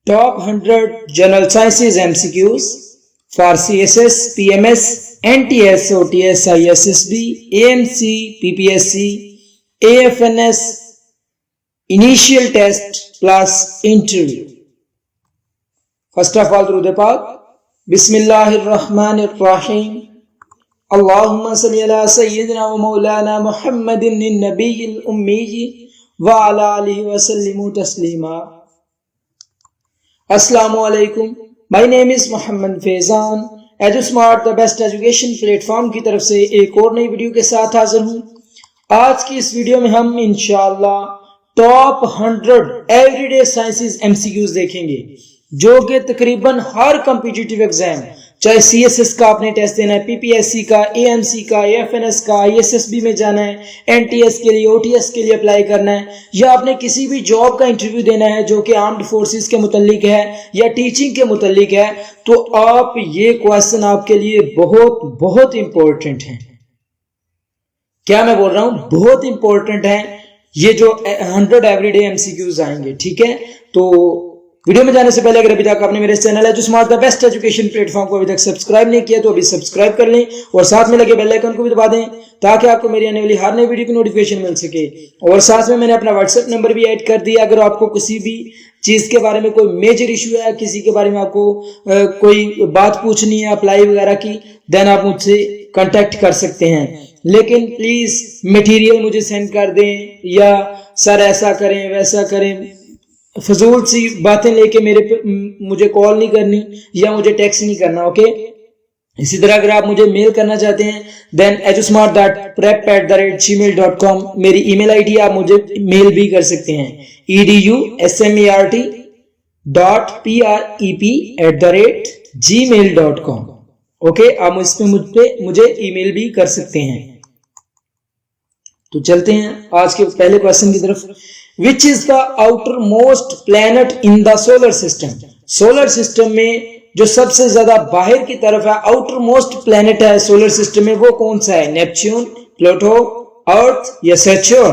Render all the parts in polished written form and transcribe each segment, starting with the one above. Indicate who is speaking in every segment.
Speaker 1: Top 100 General Sciences MCQs for CSS, PMS, NTS, OTS, ISSB, AMC, PPSC, AFNS, Initial Test plus Interview. First of all, through the path. Bismillahirrahmanirrahim. Allahumma salli ala Sayyidina wa Maulana Muhammadin Nabiyil Ummi wa ala alihi wa sallimu taslima. Assalamu alaikum. My name is Muhammad Faizan. EduSmart the best education platform की तरफ से एक और नई video के साथ हाजिर हूँ। आज की इस वीडियो में हम इंशाअल्लाह टॉप 100 एवरीडे साइंसेस एमसीक्यूज देखेंगे जो कि तकरीबन हर कॉम्पिटिटिव एग्जाम, चाहे सीएसएस का आपने टेस्ट देना है, पीपीएससी का, एएमसी का, एएफएनएस का, आईएसएसबी में जाना है, एनटीएस के लिए, ओटीएस के लिए अप्लाई करना है, या आपने किसी भी जॉब का इंटरव्यू देना है जो कि आर्म्ड फोर्सेस के मुतल्लिक है या टीचिंग के मुतल्लिक है, तो आप ये क्वेश्चन आपके लिए बहुत बहुत इंपॉर्टेंट है। क्या मैं बोल रहा हूं? बहुत इंपॉर्टेंट है ये जो 100 एवरीडे एमसीक्यूज आएंगे। ठीक है, तो वीडियो में जाने से पहले अगर अभी तक आपने मेरे channel EduSmart the best education platform को अभी तक सब्सक्राइब नहीं किया तो अभी सब्सक्राइब कर लें और साथ में लगे बेल आइकन को भी दबा दें ताकि आपको मेरी आने वाली हर नई वीडियो की नोटिफिकेशन मिल सके। और साथ में मैंने अपना व्हाट्सएप नंबर भी ऐड कर दिया। अगर आपको किसी भी चीज के बारे में कोई मेजर इशू है, किसी के बारे में आपको कोई बात पूछनी है अप्लाई वगैरह की, देन आप मुझसे कांटेक्ट कर सकते हैं। लेकिन प्लीज मटेरियल मुझे सेंड कर दें या सर ऐसा करें वैसा करें, फजूल सी बातें लेके मुझे कॉल नहीं करनी या मुझे टेक्स्ट नहीं करना। ओके, इसी तरह अगर आप मुझे मेल करना चाहते हैं देन edusmart.prep@gmail.com मेरी ईमेल आईडी, आप मुझे मेल भी कर सकते हैं edusmart.prep@gmail.com। ओके, आप इस पे मुझे ईमेल भी कर सकते हैं। तो चलते हैं आज के पहले क्वेश्चन की तरफ। Which is the outermost planet in the solar system? Solar system में जो सबसे ज्यादा बाहर की तरफ है, आउटरमोस्ट प्लेनेट है सोलर सिस्टम में, वो कौन सा है? नेपच्यून, प्लूटो, अर्थ या सैटर्न?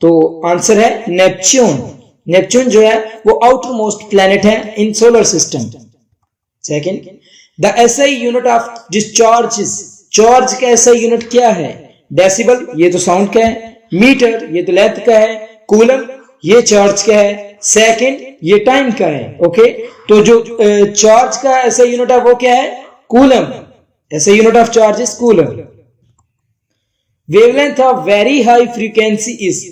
Speaker 1: तो आंसर है नेपच्यून। नेपच्यून जो है वो आउटरमोस्ट प्लेनेट है in solar system. Second, the SI unit of discharge, charge का एसआई यूनिट क्या है? डेसिबल, ये तो साउंड का है। मीटर, ये तो लेंथ का है। कूलम, ये चार्ज का है। सेकंड, ये टाइम का है। ओके, तो जो चार्ज का ऐसा यूनिट है वो क्या है? कूलम। ऐसा unit of charge is coulomb. Wavelength of very high frequency is,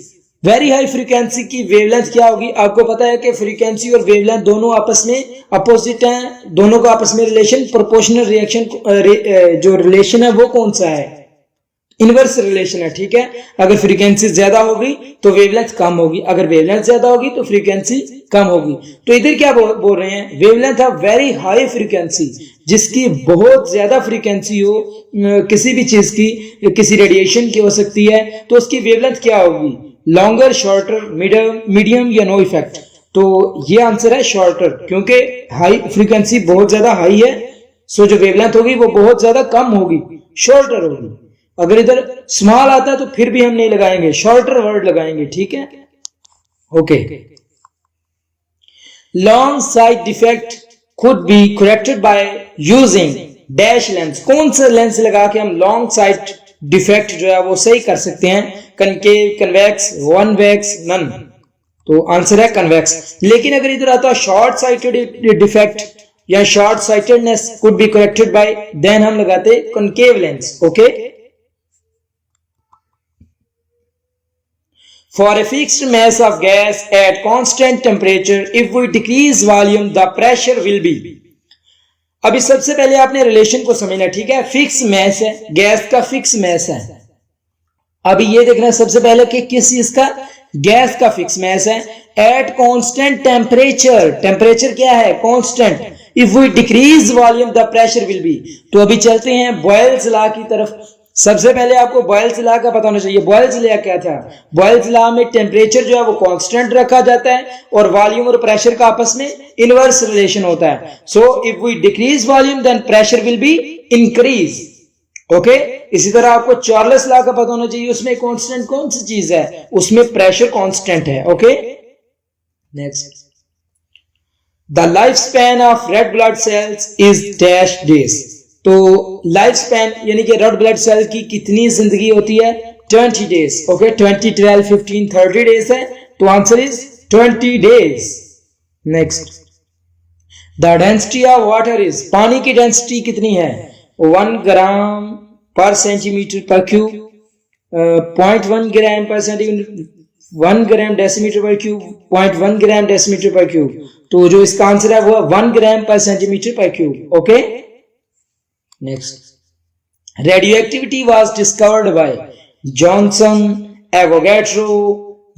Speaker 1: very high frequency की वेवलेंथ क्या होगी? आपको पता है कि फ्रीक्वेंसी और वेवलेंथ दोनों आपस में अपोजिट हैं, दोनों का आपस में रिलेशन, प्रोपोर्शनल रिएक्शन, जो रिलेशन है वो कौन सा है? इनवर्स रिलेशन है। ठीक है, अगर फ्रीक्वेंसी ज्यादा होगी तो वेवलेंथ कम होगी, अगर वेवलेंथ ज्यादा होगी तो फ्रीक्वेंसी कम होगी। तो इधर क्या बोल रहे हैं? Wavelength of very high frequency, जिसकी बहुत ज्यादा फ्रीक्वेंसी हो किसी भी चीज की, किसी रेडिएशन की हो सकती है, तो उसकी वेवलेंथ क्या होगी? लॉन्गर, शॉर्टर, मीडियम या नो इफेक्ट? तो ये आंसर है शॉर्टर, क्योंकि हाई फ्रीक्वेंसी बहुत ज्यादा हाई है, सो जो वेवलेंथ होगी वो बहुत ज्यादा कम होगी, शॉर्टर होगी। अगर इधर स्मॉल आता है तो फिर भी हम नहीं लगाएंगे, शॉर्टर वर्ड लगाएंगे। ठीक है, okay. Long site defect could be corrected by using dash lens. कौन सा लेंस लगा के हम लॉन्ग साइट डिफेक्ट जो है वो सही कर सकते हैं? Concave, convex, convex, none? तो आंसर है कन्वेक्स। लेकिन अगर इधर आता है शॉर्ट साइटेड डिफेक्ट या short sightedness could be corrected by, then हम लगाते concave lens. Okay, for a fixed mass of gas at constant temperature, if we decrease volume, the pressure will be। अभी सबसे पहले आपने रिलेशन को समझना। ठीक है, फिक्स मैस है, गैस का फिक्स मैस है। अभी ये देखना सबसे पहले कि किस चीज का? गैस का फिक्स मैस है एट कांस्टेंट टेम्परेचर। टेम्परेचर क्या है? Constant. If we decrease volume the pressure will be. तो अभी चलते हैं बॉयल्स लॉ की तरफ। सबसे पहले आपको बॉयल्स लॉ का पता होना चाहिए। बॉयल्स लॉ क्या था? बॉयल्स लॉ में टेम्परेचर जो है वो कांस्टेंट रखा जाता है और वॉल्यूम और प्रेशर का आपस में इनवर्स रिलेशन होता है। So if we decrease volume then pressure will be increase. Okay, इसी तरह आपको चार्ल्स लॉ का पता होना चाहिए। उसमें कांस्टेंट कौन सी चीज है? उसमें प्रेशर कांस्टेंट है। Okay, next, the life span of red blood cells is dash days. तो लाइफ स्पैन यानी कि रेड ब्लड सेल की कितनी जिंदगी होती है? 20 डेज। ओके, 20, 12, 15, 30 डेज है, तो answer is 20 days. Next, the density of water is, पानी की डेंसिटी कितनी है? 1 ग्राम पर सेंटीमीटर पर क्यूब, 0.1 ग्राम पर सेंटीमीटर, 1 ग्राम डेसीमीटर पर क्यूब, 0.1 ग्राम डेसीमीटर पर क्यूब। तो जो इसका आंसर है वो 1 ग्राम पर सेंटीमीटर पर cube. Okay, next, radio activity was discovered by Johnson, Avogadro,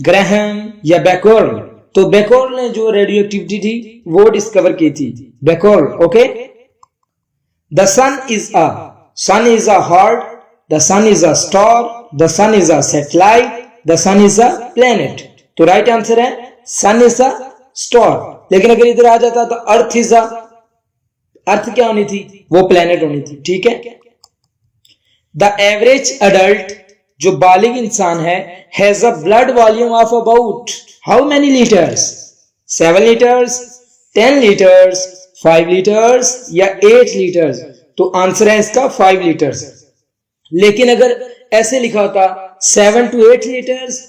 Speaker 1: Graham या बेकोर्ल। तो बेकोर्ल ने जो रेडियो एक्टिविटी थी वो डिस्कवर की थी, Becquerel. Okay, the sun is a heart, the sun is a star, the sun is a satellite, the sun is a planet. तो right answer है सन इज अ स्टार। लेकिन अगर इधर आ जाता तो अर्थ इज अ, अर्थ क्या होनी थी? वो प्लेनेट होनी थी। ठीक है, द एवरेज अडल्ट, जो बालिग इंसान है, has a blood volume of about how many litres? 7 litres, 10 litres, 5 litres या 8 लीटर्स। तो आंसर है इसका 5 लीटर्स। लेकिन अगर ऐसे लिखा होता 7 to 8 litres,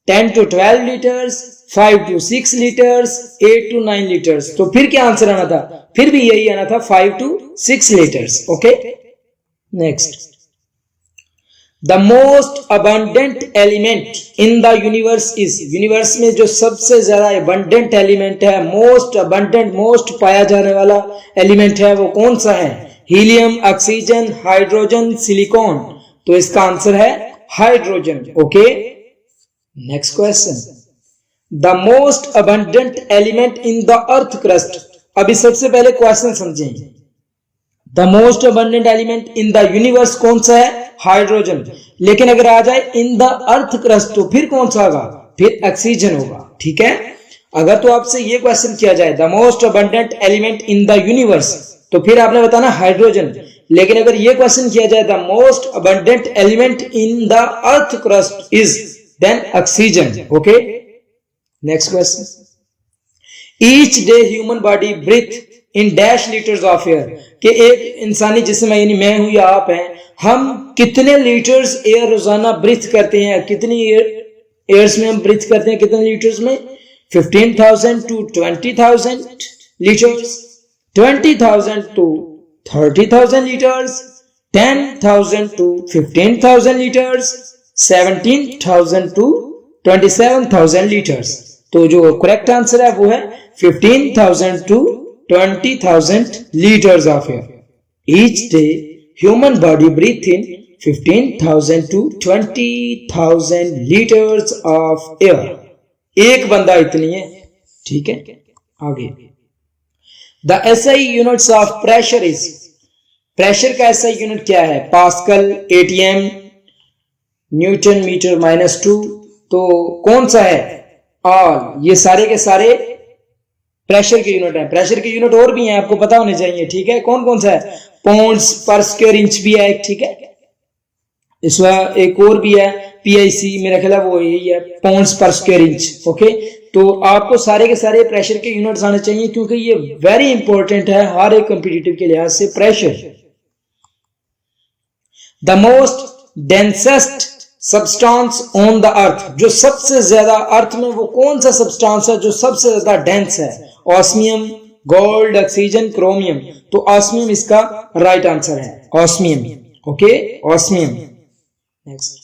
Speaker 1: 10 to 12 litres, 5 to 6 litres, 8 to 9 litres, तो फिर क्या आंसर आना था? फिर भी यही आना था 5 to 6 litres. Okay, next, the most abundant element in the universe is, universe में जो सबसे ज्यादा अबंडेंट एलिमेंट है, मोस्ट अबंडेंट, मोस्ट पाया जाने वाला एलिमेंट है, वो कौन सा है? Helium, oxygen, hydrogen, silicon. तो इसका आंसर है hydrogen. Okay, next question, the most abundant element in the earth crust. अभी सबसे पहले क्वेश्चन समझें, the most abundant element in the universe कौन सा है? हाइड्रोजन। लेकिन अगर आ जाए इन द अर्थ क्रस्ट तो फिर कौन सा होगा? फिर ऑक्सीजन होगा। ठीक है, अगर तो आपसे ये क्वेश्चन किया जाए the most abundant element in the universe, तो फिर आपने बताना हाइड्रोजन। लेकिन अगर ये क्वेश्चन किया जाए the most abundant element in the earth crust is, then oxygen. Okay, next question, each day human body breathe in dash litres of air. कि एक इंसानी जिस्म यानी मैं हूं या आप हैं, हम कितने लीटर्स एयर रोजाना ब्रीथ करते हैं? कितनी एयर्स में हम ब्रीथ करते हैं? कितने लीटर्स में? 15,000 to 20,000 litres, 20,000 to 30,000 litres, 10,000 to 15,000 litres, 17,000 to 27,000 litres. तो जो करेक्ट आंसर है वो है 15,000 to 20,000 liters of air. Each day, human body breathe in 15,000 to 20,000 liters of air. एक बंदा इतनी है। ठीक है, आगे, The SI units of pressure is, pressure का SI यूनिट क्या है? Pascal, ATM, newton metre -2। तो कौन सा है? ऑल। ये सारे के सारे प्रेशर के यूनिट है। प्रेशर के यूनिट और भी हैं, आपको पता होने चाहिए। ठीक है, कौन कौन सा है? पाउंड्स पर स्क्वायर इंच भी है एक। ठीक है, इसमें एक और भी है PIC, मेरा ख्याल है वो यही है, पाउंड्स पर स्क्वायर इंच। ओके, तो आपको सारे के सारे प्रेशर के यूनिट्स आने चाहिए, क्योंकि ये वेरी इंपॉर्टेंट है हर एक कंपिटिटिव के लिहाज से pressure. The most densest substance on the अर्थ, जो सबसे ज्यादा अर्थ में वो कौन सा सब्सटेंस है जो सबसे ज्यादा डेंस है? Osmium, gold, oxygen, chromium. तो ऑस्मियम इसका राइट आंसर है, osmium. Okay, osmium. Next,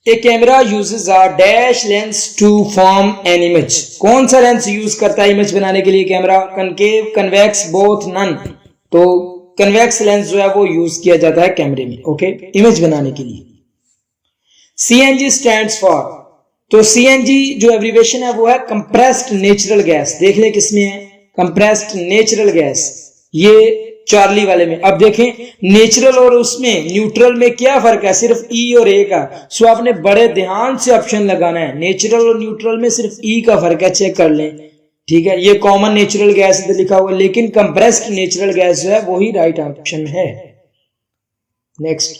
Speaker 1: a camera uses a dash lens to form an image. कौन सा लेंस यूज करता है इमेज बनाने के लिए camera? Concave, convex, both, none. तो कन्वेक्स लेंस जो है वो यूज किया जाता है कैमरे में। ओके, इमेज बनाने के लिए। CNG स्टैंड्स फॉर, तो CNG जो एब्रिविएशन है वो है कंप्रेस्ड नेचुरल गैस। देख ले किसमें है? कंप्रेस्ड नेचुरल गैस, ये चार्ली वाले में। अब देखें नेचुरल और उसमें न्यूट्रल में क्या फर्क है? सिर्फ E और A का। सो आपने बड़े ध्यान से ऑप्शन लगाना है। नेचुरल और न्यूट्रल में सिर्फ E का फर्क है, चेक कर लें। ठीक है, ये कॉमन नेचुरल गैस इधर लिखा हुआ है, लेकिन कंप्रेस्ड नेचुरल गैस जो है वही राइट ऑप्शन है। Next,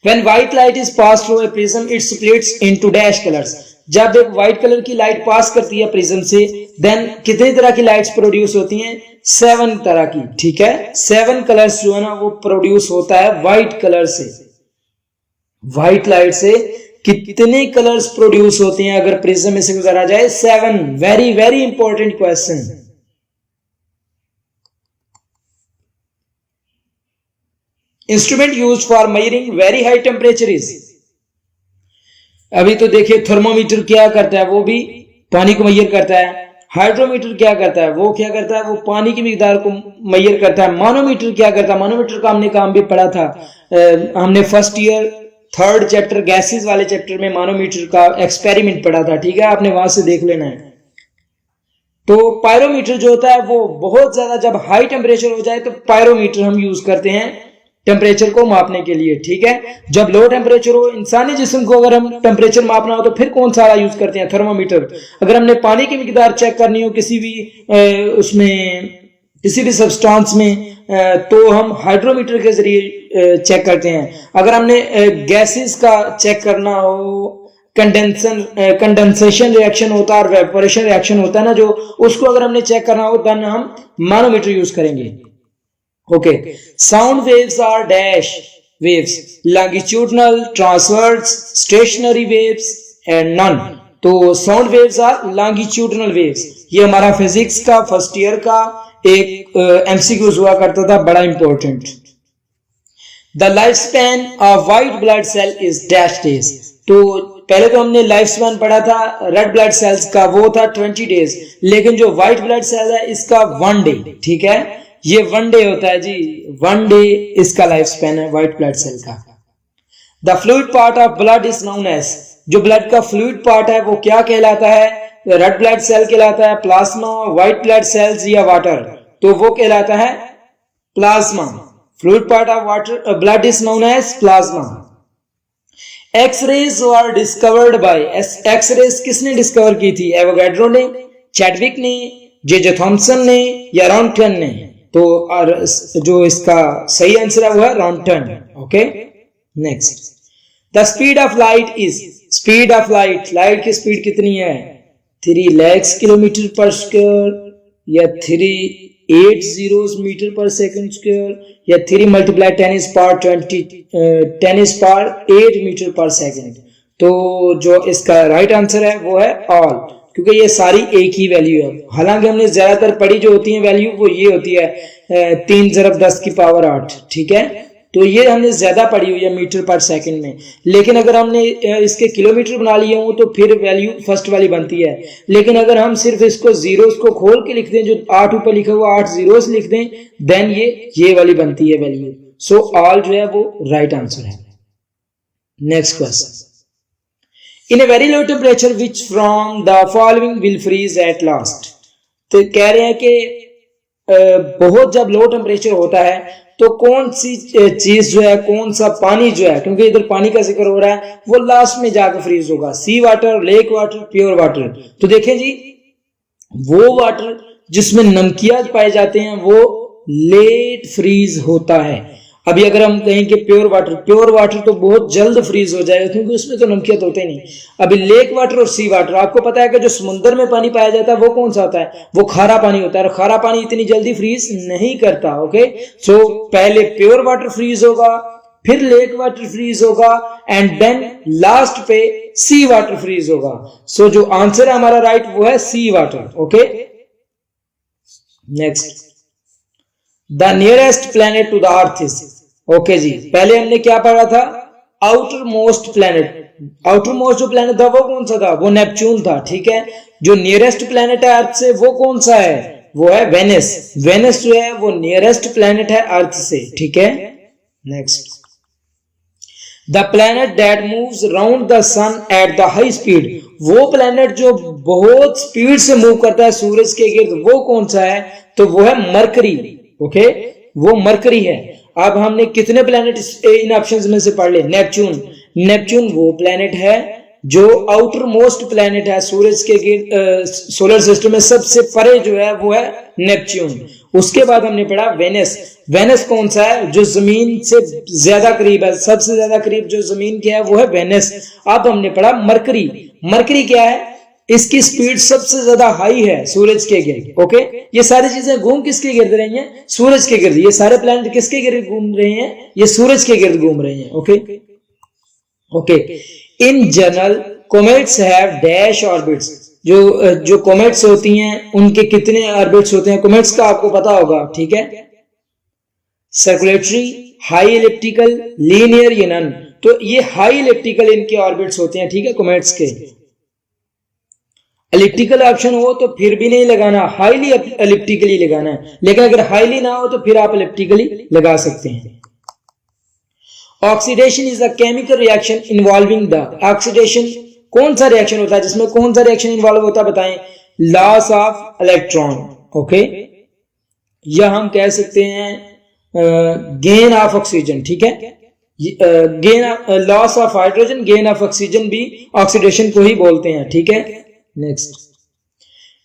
Speaker 1: when white light is pass through a prism it splits into dash colours. जब एक व्हाइट कलर की लाइट पास करती है प्रिज्म से, देन कितनी तरह की लाइट्स प्रोड्यूस होती हैं? 7 तरह की, ठीक है। 7 कलर्स जो है ना वो प्रोड्यूस होता है व्हाइट कलर से। व्हाइट लाइट से कितने कलर्स प्रोड्यूस होते हैं अगर प्रिज्म में से गुजरा जाए? 7। Very very important question. Instrument used for measuring very high temperature is, अभी तो देखिए थर्मोमीटर क्या करता है, वो भी पानी को मेजर करता है। हाइड्रोमीटर क्या करता है? वो क्या करता है? वो पानी की मिकदार को मेजर करता है। मानोमीटर क्या करता है? मानोमीटर का हमने काम भी पढ़ा था, हमने first year 3rd chapter gases वाले चैप्टर में मानोमीटर का एक्सपेरिमेंट पढ़ा था, ठीक है, आपने वहां से देख लेना है। तो पायरोमीटर जो होता है वो बहुत ज्यादा जब हाई टेम्परेचर हो जाए तो पायरोमीटर हम यूज करते हैं टेम्परेचर को मापने के लिए, ठीक है। जब लो टेम्परेचर हो, इंसानी जिस्म को अगर हम टेम्परेचर मापना हो तो फिर कौन सा यूज करते हैं? थर्मोमीटर। अगर हमने पानी की मिकदार चेक करनी हो किसी भी उसमें किसी भी सब्सटेंस में तो हम हाइड्रोमीटर के जरिए चेक करते हैं। अगर हमने गैसेस का चेक करना हो, कंडेंसेशन रिएक्शन होता है और वेपोरेशन रिएक्शन होता है ना जो, उसको अगर हमने चेक करना हो देन हम मानोमीटर यूज करेंगे। Okay, sound waves are dash waves, longitudinal, transverse, stationary waves and none. तो sound waves are longitudinal waves. ये हमारा फिजिक्स का फर्स्ट ईयर का एक एमसीक्यूज हुआ करता था, बड़ा important. The life span of white blood cell is dash days. तो पहले तो हमने लाइफ स्पैन पढ़ा था रेड ब्लड सेल्स का, वो था 20 डेज, लेकिन जो व्हाइट ब्लड सेल है इसका 1 डे, ठीक है। ये 1 डे होता है जी, 1 डे इसका लाइफ स्पैन है व्हाइट ब्लड सेल का। The fluid part of blood is known as, जो ब्लड का फ्लूइड पार्ट है वो क्या कहलाता है? रेड ब्लड सेल कहलाता है, प्लाज्मा, व्हाइट ब्लड सेल्स या वाटर, तो वो कहलाता है plasma. Fluid part of water blood is known as plasma. X-rays were discovered by, X-rays किसने डिस्कवर की थी? एवोगैड्रो ने, चैडविक ने, जे थॉमसन ने या रॉन्टन ने? तो और जो इसका सही आंसर है वो है Rontgen. Okay, next, the speed of light is, speed of light, light की स्पीड कितनी है? 3 lakhs किलोमीटर पर स्क्वायर या 380 मीटर पर सेकंड स्क्वायर या 3 × 10 पावर 8 मीटर पर सेकंड। तो जो इसका राइट आंसर है वो है ऑल, क्योंकि ये सारी एक ही वैल्यू है। हालांकि हमने ज्यादातर पढ़ी जो होती है वैल्यू वो ये होती है 3 × 10⁸, ठीक है। तो ये हमने ज्यादा पढ़ी हुई है मीटर पर सेकंड में, लेकिन अगर हमने इसके किलोमीटर बना लिए हो तो फिर वैल्यू फर्स्ट वाली बनती है। लेकिन अगर हम सिर्फ इसको जीरोस को खोल के लिख दें, जो 8 ऊपर लिखा हुआ 8 जीरोस लिख दें, देन ये वाली बनती है वैल्यू। सो ऑल जो है वो राइट आंसर है। Next question, in a very low temperature which from the following will freeze at last. तो कह रहे हैं कि बहुत जब लो टेम्परेचर होता है तो कौन सी चीज जो है, कौन सा पानी जो है, क्योंकि इधर पानी का जिक्र हो रहा है, वो लास्ट में जाकर फ्रीज होगा? Sea water, lake water, pure water. तो देखें जी, वो वाटर जिसमें नमकियां पाए जाते हैं वो लेट फ्रीज होता है। अभी अगर हम कहें कि प्योर वाटर तो बहुत जल्द फ्रीज हो जाएगा क्योंकि उसमें तो नमकियत होते नहीं। अभी लेक वाटर और सी वाटर, आपको पता है कि जो समुद्र में पानी पाया जाता है वो कौन सा होता है? वो खारा पानी होता है, और खारा पानी इतनी जल्दी फ्रीज नहीं करता। ओके, सो पहले प्योर वाटर फ्रीज होगा, फिर लेक वाटर फ्रीज होगा, एंड देन लास्ट पे सी वाटर फ्रीज होगा। सो जो आंसर है हमारा राइट वो है sea water. Okay, next, the nearest planet to the earth is. Okay जी, पहले हमने क्या पढ़ा था? Outer most planet. Outer most जो प्लेनेट था वो कौन सा था? वो नेपच्यून था, ठीक है। जो नियरेस्ट प्लेनेट है अर्थ से वो कौन सा है? वो है वेनस। वेनस जो है वो नियरेस्ट प्लेनेट है अर्थ से, ठीक है। Next, the planet that moves round the sun at the high speed. वो प्लेनेट जो बहुत स्पीड से मूव करता है सूरज के गिर्द, वो कौन सा है? तो वो है मरकरी। ओके, वो मरकरी है। अब हमने कितने प्लेनेट इन ऑप्शंस में से पढ़ ले? नेपच्यून। नेपच्यून वो प्लेनेट है जो आउटर मोस्ट प्लेनेट है सूरज के गिर्द, सोलर सिस्टम में सबसे परे जो है वो है नेपच्यून। उसके बाद हमने पढ़ा वेनस। वेनस कौन सा है? जो जमीन से ज्यादा करीब है, सबसे ज्यादा करीब जो जमीन के है वो है वेनस। अब हमने पढ़ा मरकरी। मरकरी क्या है, इसकी स्पीड सबसे ज्यादा हाई है सूरज के गिर्द। ओके, ये सारी चीजें घूम किसके गिर्द रही हैं, सूरज के गिर्द। ये सारे प्लैनेट किसके गिर्द घूम रहे हैं, ये सूरज के गिर्द घूम रहे हैं। Okay okay, in general comets have dash orbits. जो कॉमेट्स होती हैं उनके कितने ऑर्बिट्स होते हैं कॉमेट्स का आपको पता होगा, ठीक है। सर्कुलेटरी, हाई इलिप्टिकल, लीनियर या नन। तो ये हाई इलिप्टिकल इनके ऑर्बिट्स होते हैं, ठीक है, कॉमेट्स के। एलिप्टिकल ऑप्शन हो तो फिर भी नहीं लगाना, हाईली एलिप्टिकली लगाना है, लेकिन अगर हाईली ना हो तो फिर आप एलिप्टिकली लगा सकते हैं। Oxidation is a chemical reaction involving the, oxidation कौन सा रिएक्शन होता है जिसमें कौन सा रिएक्शन इन्वॉल्व होता है बताएं, लॉस ऑफ इलेक्ट्रॉन। ओके, या हम कह सकते हैं गेन ऑफ ऑक्सीजन, ठीक है। Gain loss of hydrogen, gain of oxygen भी ऑक्सीडेशन को ही बोलते हैं, ठीक है। Next,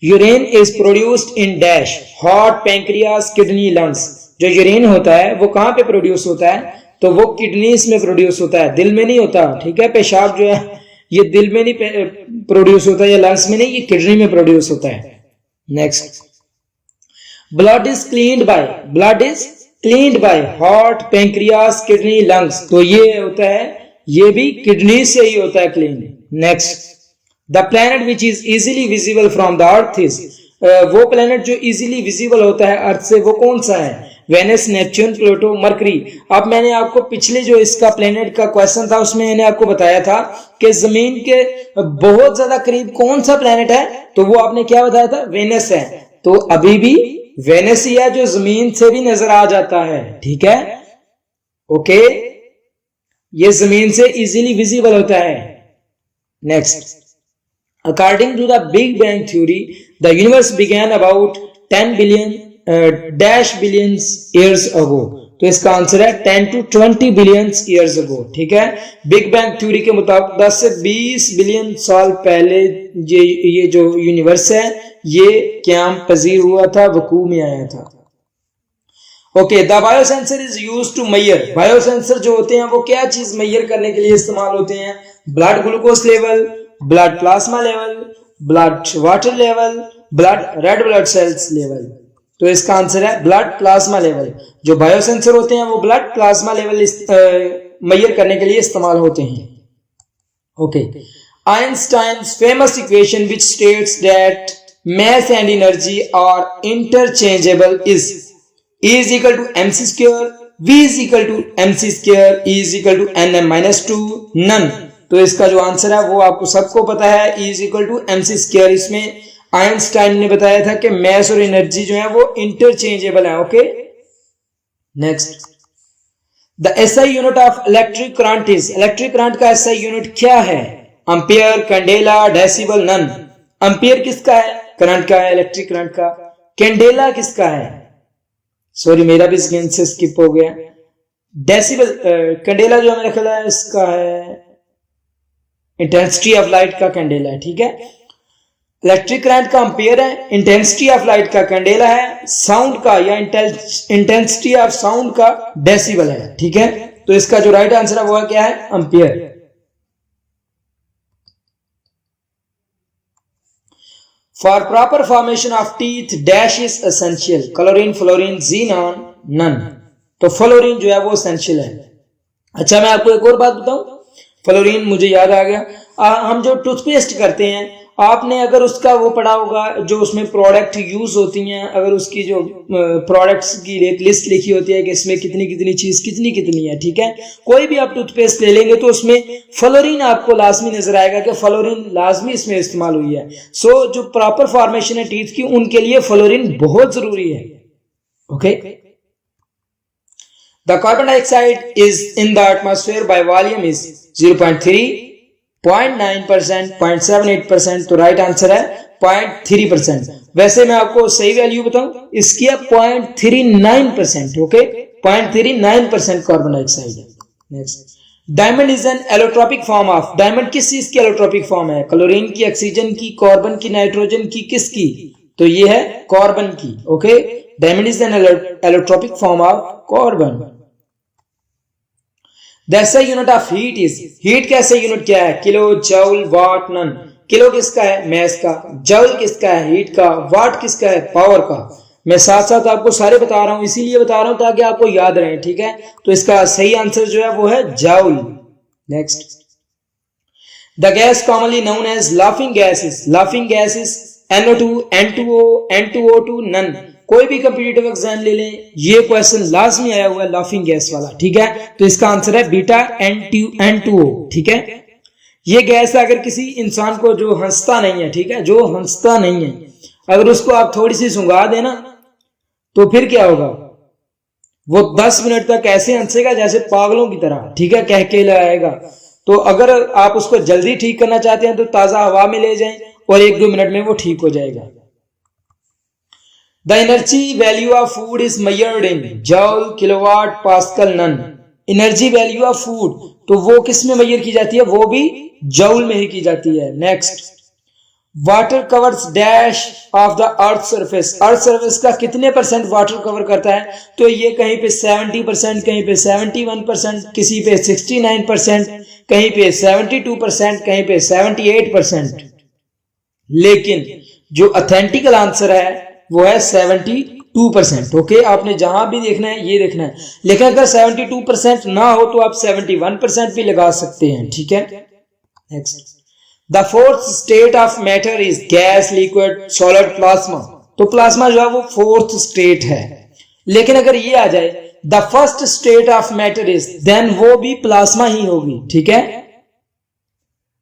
Speaker 1: यूरेन is produced in dash, heart, pancreas, kidney, lungs. जो यूरेन होता है वो कहां पे प्रोड्यूस होता है, तो वो किडनीज में प्रोड्यूस होता है, दिल में नहीं होता, ठीक है। पेशाब जो है ये दिल में नहीं प्रोड्यूस होता है या लंग्स में नहीं, ये किडनी में प्रोड्यूस होता है। Next, blood is cleaned by, blood is cleaned by heart, pancreas, kidney, lungs. तो ये होता है, ये भी किडनी से ही होता है clean. Next, the planet which is easily visible from the earth is, वो प्लैनेट जो इजीली विजिबल होता है अर्थ से वो कौन सा है, वेनस, नेपच्यून, प्लूटो, मरकरी। अब मैंने आपको पिछले जो इसका प्लेनेट का क्वेश्चन था उसमें मैंने आपको बताया था कि जमीन के बहुत ज्यादा करीब कौन सा प्लेनेट है, तो वो आपने क्या बताया था, वेनस है। तो अभी भी वेनस ही है जो जमीन से भी नजर आ जाता है, ठीक है। ओके, ये जमीन से इजीली विजिबल होता है। Next, according to the big bang theory the universe began about 10 billion dash billions years ago. तो इसका आंसर है 10 to 20 बिलियंस ईयर्स अगो, ठीक है। बिग बैंग थ्योरी के मुताबिक 10 से 20 बिलियन साल पहले ये जो यूनिवर्स है ये क़याम पजीर हुआ था, वकू में आया था। Okay, the biosensor is used to measure, biosensor जो होते हैं वो क्या चीज मेजर करने के लिए इस्तेमाल होते हैं, blood glucose level, blood plasma level, blood water level, blood red blood cells level. तो इसका आंसर है ब्लड प्लाज्मा लेवल। जो बायोसेंसर होते हैं वो ब्लड प्लाज्मा लेवल मेजर करने के लिए इस्तेमाल होते हैं। Okay, Einstein's famous equation which states that mass and energy are interchangeable is E is equal to mc square, V is equal to mc square, E is equal to nm minus 2, none। तो इसका जो answer है वो आपको सबको पता है, E is equal to mc square। इसमें आइंस्टाइन ने बताया था कि मैस और एनर्जी जो है वो इंटरचेंजेबल है। Okay, next, the SI unit of electric current is, electric current का एसआई यूनिट क्या है, ampere, candela, decibel, none. Ampere किसका है, करंट का है, इलेक्ट्रिक करंट का। कैंडेला किसका है, सॉरी मेरा भी स्क्रीन से स्किप हो गया। डेसिबल, कैंडेला जो मेरा ख्याल है इसका है इंटेंसिटी ऑफ लाइट का कैंडेला है, ठीक है। इलेक्ट्रिक करंट का एम्पियर है, इंटेंसिटी ऑफ लाइट का कैंडेला है, साउंड का या इंटेंसिटी ऑफ साउंड का डेसिबल है, ठीक है। तो इसका जो राइट आंसर है वो है क्या है, ampere. For proper formation of teeth dash is essential, chlorine, fluorine, xenon, none। तो फ्लोरीन जो है वो एसेंशियल है। अच्छा, मैं आपको एक और बात बताऊं, फ्लोरीन मुझे याद आ गया, हम जो टूथपेस्ट करते हैं आपने अगर उसका वो पढ़ा होगा जो उसमें प्रोडक्ट यूज होती हैं, अगर उसकी जो प्रोडक्ट्स की एक लिस्ट लिखी होती है कि इसमें कितनी कितनी चीज कितनी कितनी है, ठीक है। कोई भी आप टूथपेस्ट ले लेंगे तो उसमें फ्लोरीन आपको लाजमी नजर आएगा कि फ्लोरीन लाजमी इसमें इस्तेमाल हुई है। सो जो प्रॉपर फॉर्मेशन है टीथ की उनके लिए फ्लोरीन बहुत जरूरी है। Okay, the carbon dioxide is in the atmosphere by volume is 0.3, 0.9%, 0.78%। तो राइट आंसर है 0.3%। वैसे मैं आपको सही वैल्यू बताऊं, इसकी है 0.39%। ओके, 0.39% कार्बन डाइऑक्साइड है। Next, diamond is an allotropic form of, diamond किस चीज की एलोट्रोपिक फॉर्म है, क्लोरीन की, ऑक्सीजन की, कार्बन की, नाइट्रोजन की, किसकी, तो ये है कार्बन की। Okay, diamond is an allotropic form of carbon. The SI unit of heat is, heat का SI यूनिट क्या है, किलो, जूल, वाट, नन। किलो किसका है? मैस का। जूल किसका है? हीट का। वाट किसका है? पावर का। मैं साथ साथ आपको सारे बता रहा हूं, इसीलिए बता रहा हूं ताकि आपको याद रहे, ठीक है। तो इसका सही आंसर जो है वो है joule. Next, the gas commonly known as laughing gases. Laughing gases NO2, N2O, N2O2, none. कोई भी कॉम्पिटिटिव एग्जाम ले लें, ये क्वेश्चन लाजमी आया हुआ है लाफिंग गैस वाला, ठीक है। तो इसका आंसर है बीटा N2O, ठीक है। ये गैस अगर किसी इंसान को जो हंसता नहीं है, ठीक है, जो हंसता नहीं है, अगर उसको आप थोड़ी सी सुंगा देना तो फिर क्या होगा? वो 10 मिनट तक ऐसे हंसेगा जैसे पागलों की तरह, ठीक है, कह के लगाएगा। तो अगर आप उसको जल्दी ठीक करना चाहते हैं तो ताजा हवा में ले जाएं और 1-2 मिनट में वो ठीक हो जाएगा। The energy value of food is measured in joule, kilowatt, pascal, none. Energy value of food तो वो किस में मेजर की जाती है? वो भी जूल में ही की जाती है। Next, water covers dash of the earth surface. Earth surface का कितने परसेंट वाटर कवर करता है? तो ये कहीं पे 70%, कहीं पे 71%, किसी पे 69%, कहीं पे 72%, कहीं पे 78%। लेकिन जो ऑथेंटिकल आंसर है वो है 72%। ओके, आपने जहां भी देखना है ये देखना है। लेकिन अगर 72% ना हो तो आप 71% भी लगा सकते हैं, ठीक है। Next, the fourth state of matter is gas, liquid, solid, plasma. तो प्लाज्मा जो है वो फोर्थ स्टेट है। लेकिन अगर ये आ जाए the first state of matter is, then वो भी प्लाज्मा ही होगी, ठीक है।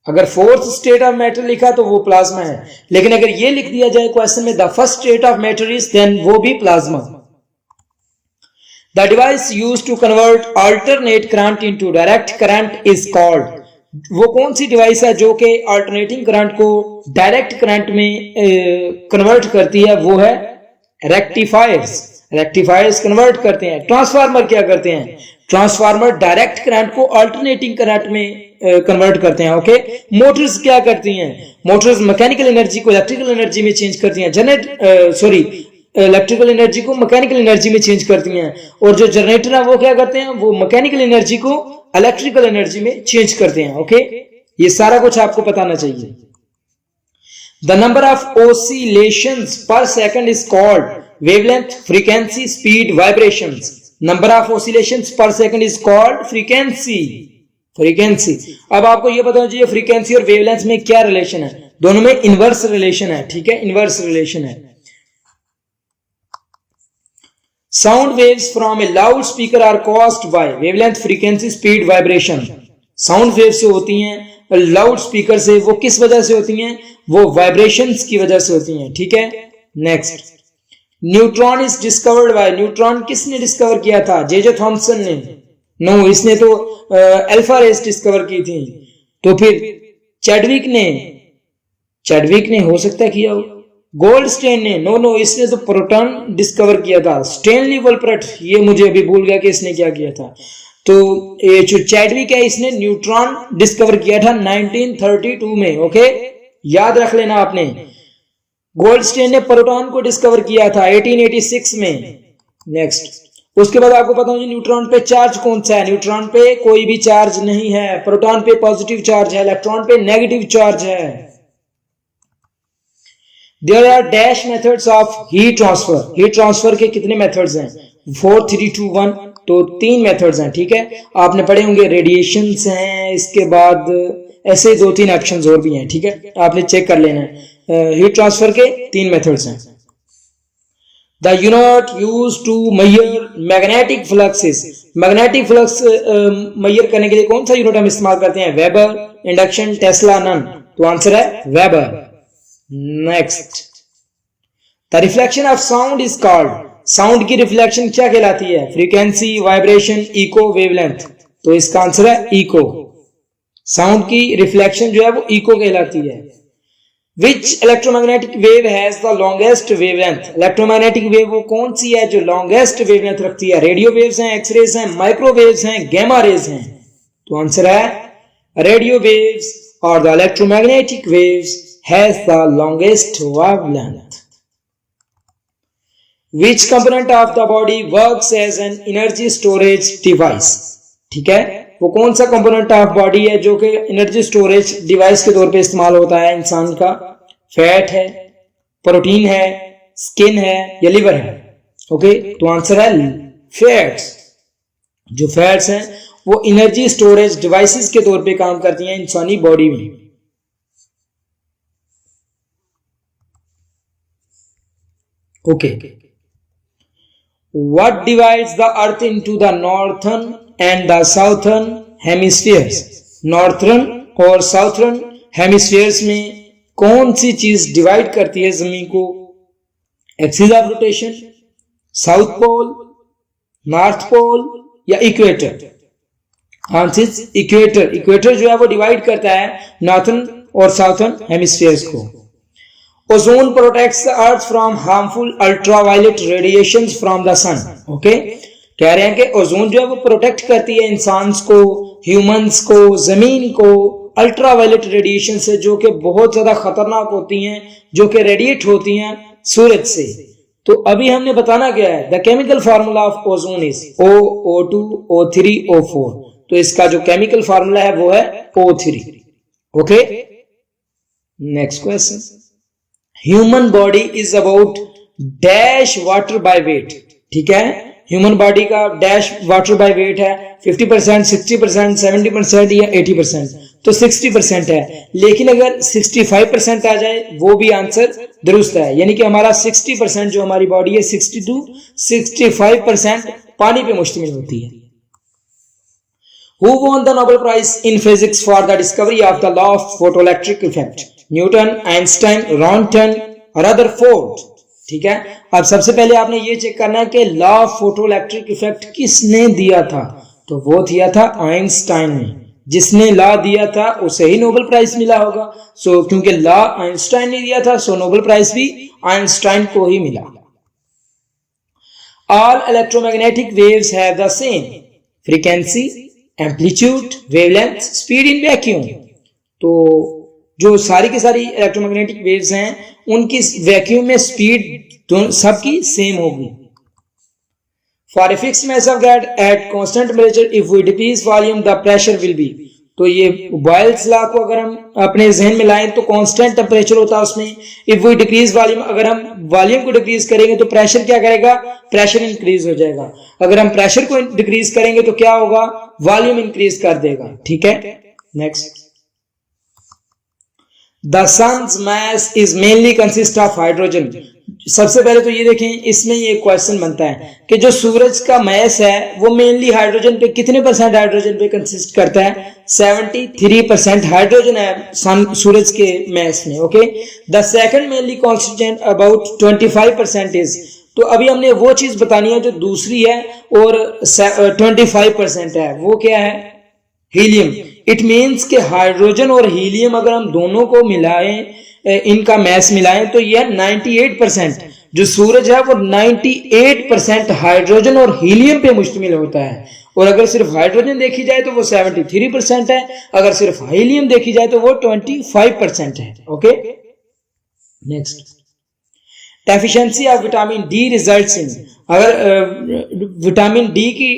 Speaker 1: अगर फोर्थ स्टेट ऑफ मैटर लिखा तो वो प्लाज्मा है, लेकिन अगर ये लिख दिया जाए क्वेश्चन में the first state of matter is, then वो भी plasma. The device used to convert alternate current into direct current is called. वो कौन सी डिवाइस है जो कि अल्टरनेटिंग करंट को डायरेक्ट करंट में कन्वर्ट करती है? वो है रेक्टिफायर्स। रेक्टिफायर्स कन्वर्ट करते हैं। ट्रांसफार्मर क्या करते हैं? ट्रांसफार्मर डायरेक्ट करंट को अल्टरनेटिंग करंट में कन्वर्ट करते हैं। ओके, मोटर्स क्या करती हैं? मोटर्स मैकेनिकल एनर्जी को इलेक्ट्रिकल एनर्जी में चेंज करती हैं। इलेक्ट्रिकल एनर्जी को मैकेनिकल एनर्जी में चेंज करती हैं। और जो जनरेटर है वो क्या करते हैं? वो मैकेनिकल एनर्जी को इलेक्ट्रिकल एनर्जी में चेंज करते हैं। ओके, ये सारा कुछ आपको बताना चाहिए। The number of oscillations per second is called wavelength, frequency, speed, vibrations. Number of oscillations per second is called frequency. Frequency. अब आपको यह बताना चाहिए फ्रीक्वेंसी और वेवलेंथ में क्या रिलेशन है? दोनों में इनवर्स रिलेशन है, ठीक है, इनवर्स रिलेशन है। Sound waves from a loudspeaker are caused by wavelength, frequency, speed, vibration. Sound waves जो होती हैं लाउड स्पीकर से, वो किस वजह से होती हैं? वो वाइब्रेशंस की वजह से होती हैं, ठीक है। Next, neutron is discovered by. Neutron किसने डिस्कवर किया था? जे थॉमसन ने? नो, इसने तो अल्फा रेस डिस्कवर की थी। तो फिर चैडविक ने हो सकता है किया हो। गोल्डस्टेन ने? नो, इसने तो प्रोटॉन डिस्कवर किया था। स्टेनली वोल्फ्रेट, ये मुझे अभी भूल गया कि इसने क्या किया था। तो ये जो चैडविक है इसने न्यूट्रॉन डिस्कवर किया था 1932 में। ओके, याद रख लेना आपने। गोल्डस्टेन ने प्रोटॉन को डिस्कवर किया था 1886 में। नेक्स्ट, उसके बाद आपको पता होगा न्यूट्रॉन पे चार्ज कौन सा है? न्यूट्रॉन पे कोई भी चार्ज नहीं है। प्रोटॉन पे पॉजिटिव चार्ज है, इलेक्ट्रॉन पे नेगेटिव चार्ज है। There are dash methods of heat transfer. Heat transfer के कितने मेथड्स हैं? 4, 3, 2, 1। तो 3 मेथड्स हैं, ठीक है। आपने पढ़े होंगे रेडिएशंस हैं, इसके बाद ऐसे 2-3 ऑप्शंस और भी हैं, ठीक है, आपने चेक कर लेना है। हीट ट्रांसफर के 3 मेथड्स हैं। The unit used to measure magnetic fluxes. Magnetic flux measure करने के लिए कौन सा यूनिट हम इस्तेमाल करते हैं? Weber, induction, tesla, none. तो आंसर है weber. Next, the reflection of sound is called. Sound की रिफ्लेक्शन क्या कहलाती है? Frequency, vibration, echo, wavelength. तो इसका आंसर है इको। साउंड की रिफ्लेक्शन जो है वो इको कहलाती है। Which electromagnetic wave has the longest wavelength. Electromagnetic wave वो कौन सी है जो लॉन्गेस्ट वेवलेंथ रखती है? रेडियो वेव्स हैं, एक्सरेज हैं, माइक्रोवेव्स हैं, गैमा रेज हैं। तो आंसर है रेडियो वेव्स और the electromagnetic waves has the longest wavelength. Which component of the body works as an energy storage device? ठीक है, वो कौन सा कंपोनेंट ऑफ बॉडी है जो कि एनर्जी स्टोरेज डिवाइस के तौर पे इस्तेमाल होता है इंसान का? फैट है, प्रोटीन है, स्किन है या लिवर है? ओके, तो आंसर है फैट्स। जो फैट्स हैं वो एनर्जी स्टोरेज डिवाइसेस के तौर पे काम करती हैं इंसानी बॉडी में। Okay, what divides the earth into the northern and the southern hemispheres? Northern और साउथर्न हेमिस्फीयर्स में कौन सी चीज डिवाइड करती है जमीन को? Axis of rotation, south pole, north pole या इक्वेटर? Answer equator. इक्वेटर जो है वो डिवाइड करता है नॉर्थर्न और साउथर्न हेमिस्फीयर्स को। Ozone protects the earth from harmful ultraviolet radiations from the sun. Okay, कह रहे हैं कि ओजोन जो है वो प्रोटेक्ट करती है इंसान को, ह्यूमंस को, जमीन को अल्ट्रावायलेट रेडिएशन से, जो कि बहुत ज्यादा खतरनाक होती हैं, जो कि रेडिएट होती हैं सूरज से। तो अभी हमने बताना क्या है? The chemical formula of ozone is O2, O3, O4। तो इसका जो केमिकल फार्मूला है वो है O3। Okay, next question. Human body is about dash water by weight. ठीक है, ह्यूमन बॉडी का डैश वाटर बाय वेट है 50%, 60%, 70% या 80%। तो 60% है, लेकिन अगर 65% आ जाए वो भी आंसर दुरुस्त है। यानी कि हमारा 60% जो हमारी बॉडी है 60 to 65% पानी पे मुश्तमिल होती है। Who won the Nobel Prize in Physics for the discovery of the law of photoelectric effect? Newton, Einstein, Rontgen और रदरफोर्ड। ठीक है, अब सबसे पहले आपने ये चेक करना है कि लॉ ऑफ फोटोइलेक्ट्रिक इफेक्ट किसने दिया था? तो वो दिया था आइंस्टाइन ने। जिसने लॉ दिया था उसे ही नोबेल प्राइज मिला होगा। सो क्योंकि लॉ आइंस्टाइन ने दिया था, सो नोबेल प्राइज भी आइंस्टाइन को ही मिला। All electromagnetic waves have the same frequency, amplitude, wavelength, speed in vacuum. तो जो सारी की सारी इलेक्ट्रोमैग्नेटिक वेव्स हैं उनकी वैक्यूम में स्पीड सबकी सेम होगी। For a fixed mass of gas at constant temperature if we decrease volume the pressure will be. तो ये बॉयल्स लॉ को अगर हम अपने जहन में लाएं तो कांस्टेंट टेंपरेचर होता है उसमें। इफ वी डिक्रीज वॉल्यूम, अगर हम वॉल्यूम को डिक्रीज करेंगे तो प्रेशर क्या करेगा? प्रेशर इंक्रीज हो जाएगा। अगर हम प्रेशर को डिक्रीज करेंगे तो क्या होगा? वॉल्यूम इंक्रीज कर देगा। ठीक है, next. The sun's mass is mainly consist of hydrogen। सबसे पहले तो ये देखें, इसमें ये क्वेश्चन बनता है कि जो सूरज का मैस है वो मेनली हाइड्रोजन पे, कितने परसेंट हाइड्रोजन पे कंसिस्ट करता है? 73% हाइड्रोजन है सूरज के मैस में। Okay, the second mainly constituent about 25% is. तो अभी हमने वो चीज बतानी है जो दूसरी है और 25% है, वो क्या है? हीलियम। इट मीन्स कि हाइड्रोजन और हीलियम अगर हम दोनों को मिलाएं, इनका मैस मिलाएं तो यह 98%। जो सूरज है वो 98% हाइड्रोजन और हीलियम पे मुश्तमिल होता है। और अगर सिर्फ हाइड्रोजन देखी जाए तो वो 73% है, अगर सिर्फ हीलियम देखी जाए तो वो 25% है। Okay, next. Deficiency of vitamin D results in. अगर विटामिन डी की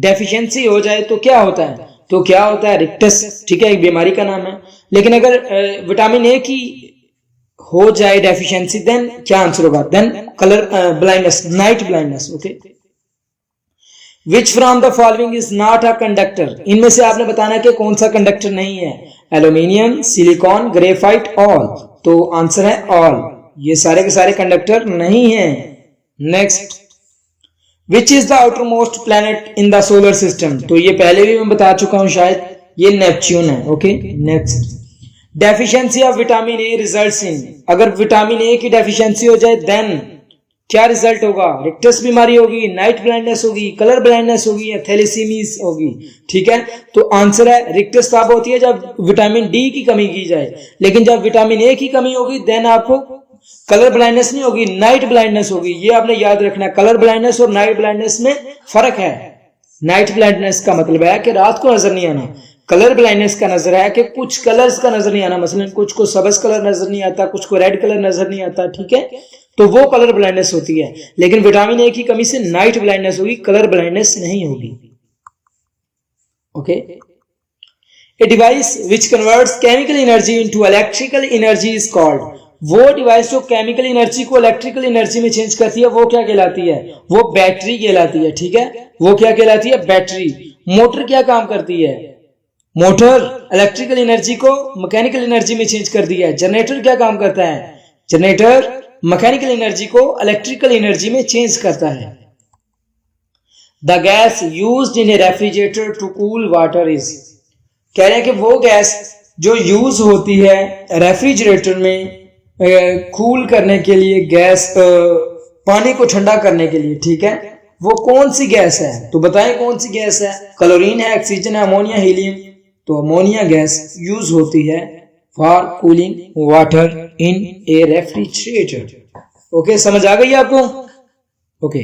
Speaker 1: डेफिशिएंसी हो जाए तो क्या होता है? तो क्या होता है? रिक्टस। ठीक है, एक बीमारी का नाम है। लेकिन अगर विटामिन ए की हो जाए डेफिशिएंसी, देन क्या आंसर होगा? Then colour blindness, night blindness. Okay, which from the following is not a conductor. इनमें से आपने बताना कि कौन सा कंडक्टर नहीं है? Aluminium, silicon, graphite, all. तो आंसर है ऑल। ये सारे के सारे कंडक्टर नहीं है। Next. Which is the outer most planet in the solar system. तो ये पहले भी मैं बता चुका हूं शायद, ये नेपच्यून है। Okay, next. Deficiency of vitamin A results in. अगर विटामिन ए की डेफिशिएंसी हो जाए देन क्या रिजल्ट होगा? रिक्टस बीमारी होगी, नाइट ब्लाइंडनेस होगी, कलर ब्लाइंडनेस होगी या थैलेसीमिया होगी। ठीक है, तो आंसर है रिक्टस तब होती है जब विटामिन डी की कमी की जाए, लेकिन जब विटामिन ए की कमी होगी देन आपको कलर ब्लाइंडनेस नहीं होगी, नाइट ब्लाइंडनेस होगी। ये आपने याद रखना है, कलर ब्लाइंडनेस और नाइट ब्लाइंडनेस में फर्क है। नाइट ब्लाइंडनेस का मतलब है कि रात को नजर नहीं आना। कलर ब्लाइंडनेस का नजर है कि कुछ कलर्स का नजर नहीं आना, मसलन कुछ को सबज कलर नजर नहीं आता, कुछ को रेड कलर नजर नहीं आता। ठीक है, तो वो कलर ब्लाइंडनेस होती है। लेकिन विटामिन ए की कमी से नाइट ब्लाइंडनेस होगी, कलर ब्लाइंडनेस नहीं होगी। Okay. A device which converts chemical energy into electrical energy is called, वो डिवाइस जो केमिकल एनर्जी को इलेक्ट्रिकल एनर्जी में चेंज करती है वो क्या कहलाती है? वो बैटरी कहलाती है। ठीक है, वो क्या कहलाती है? बैटरी। मोटर क्या काम करती है? मोटर इलेक्ट्रिकल एनर्जी को मैकेनिकल एनर्जी में चेंज कर दिया है। जनरेटर क्या काम करता है? जनरेटर मैकेनिकल एनर्जी को इलेक्ट्रिकल एनर्जी में चेंज करता है। The gas used in a refrigerator to cool water is, कह रहे हैं कि वो गैस जो यूज होती है रेफ्रिजरेटर में कूल करने के लिए, गैस पानी को ठंडा करने के लिए, ठीक है, वो कौन सी गैस है? तो बताएं कौन सी गैस है? क्लोरीन है, ऑक्सीजन है, अमोनिया, हीलियम। तो अमोनिया गैस यूज होती है for cooling water in a refrigerator. Okay, समझ आ गई आपको? Okay.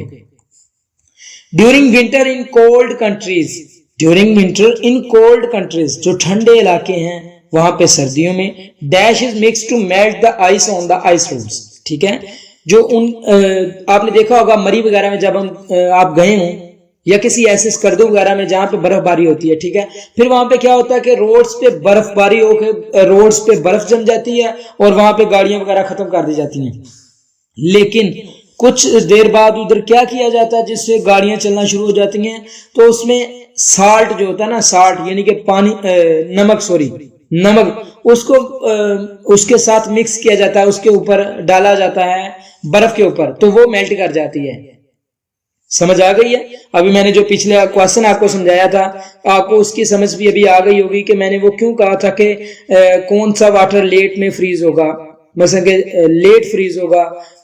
Speaker 1: During winter in cold countries, during winter in cold countries, जो ठंडे इलाके हैं वहां पे सर्दियों में, dash is mix to melt the ice on the ice roads. ठीक है, जो आपने देखा होगा मरी वगैरह में जब आप गए हों या किसी ऐसे स्कर्दू वगैरह में जहां पे बर्फबारी होती है, ठीक है, फिर वहां पे क्या होता है कि रोड्स पे बर्फबारी होकर रोड्स पे बर्फ जम जाती है और वहां पे गाड़ियां वगैरह खत्म कर दी जाती हैं। लेकिन कुछ देर बाद उधर क्या किया जाता है जिससे गाड़ियां चलना शुरू हो जाती हैं, तो उसमें साल्ट जो होता है ना, साल्ट यानी कि पानी, नमक, उसको उसके साथ मिक्स किया जाता है, उसके ऊपर डाला जाता है बर्फ के ऊपर, तो वो मेल्ट कर जाती है। समझ आ गई है? अभी मैंने जो पिछले क्वेश्चन आपको समझाया था, आपको उसकी समझ भी अभी आ गई होगी कि मैंने वो क्यों कहा था कि कौन सा वाटर लेट में फ्रीज होगा। मतलब कि लेट फ्रीज होगा,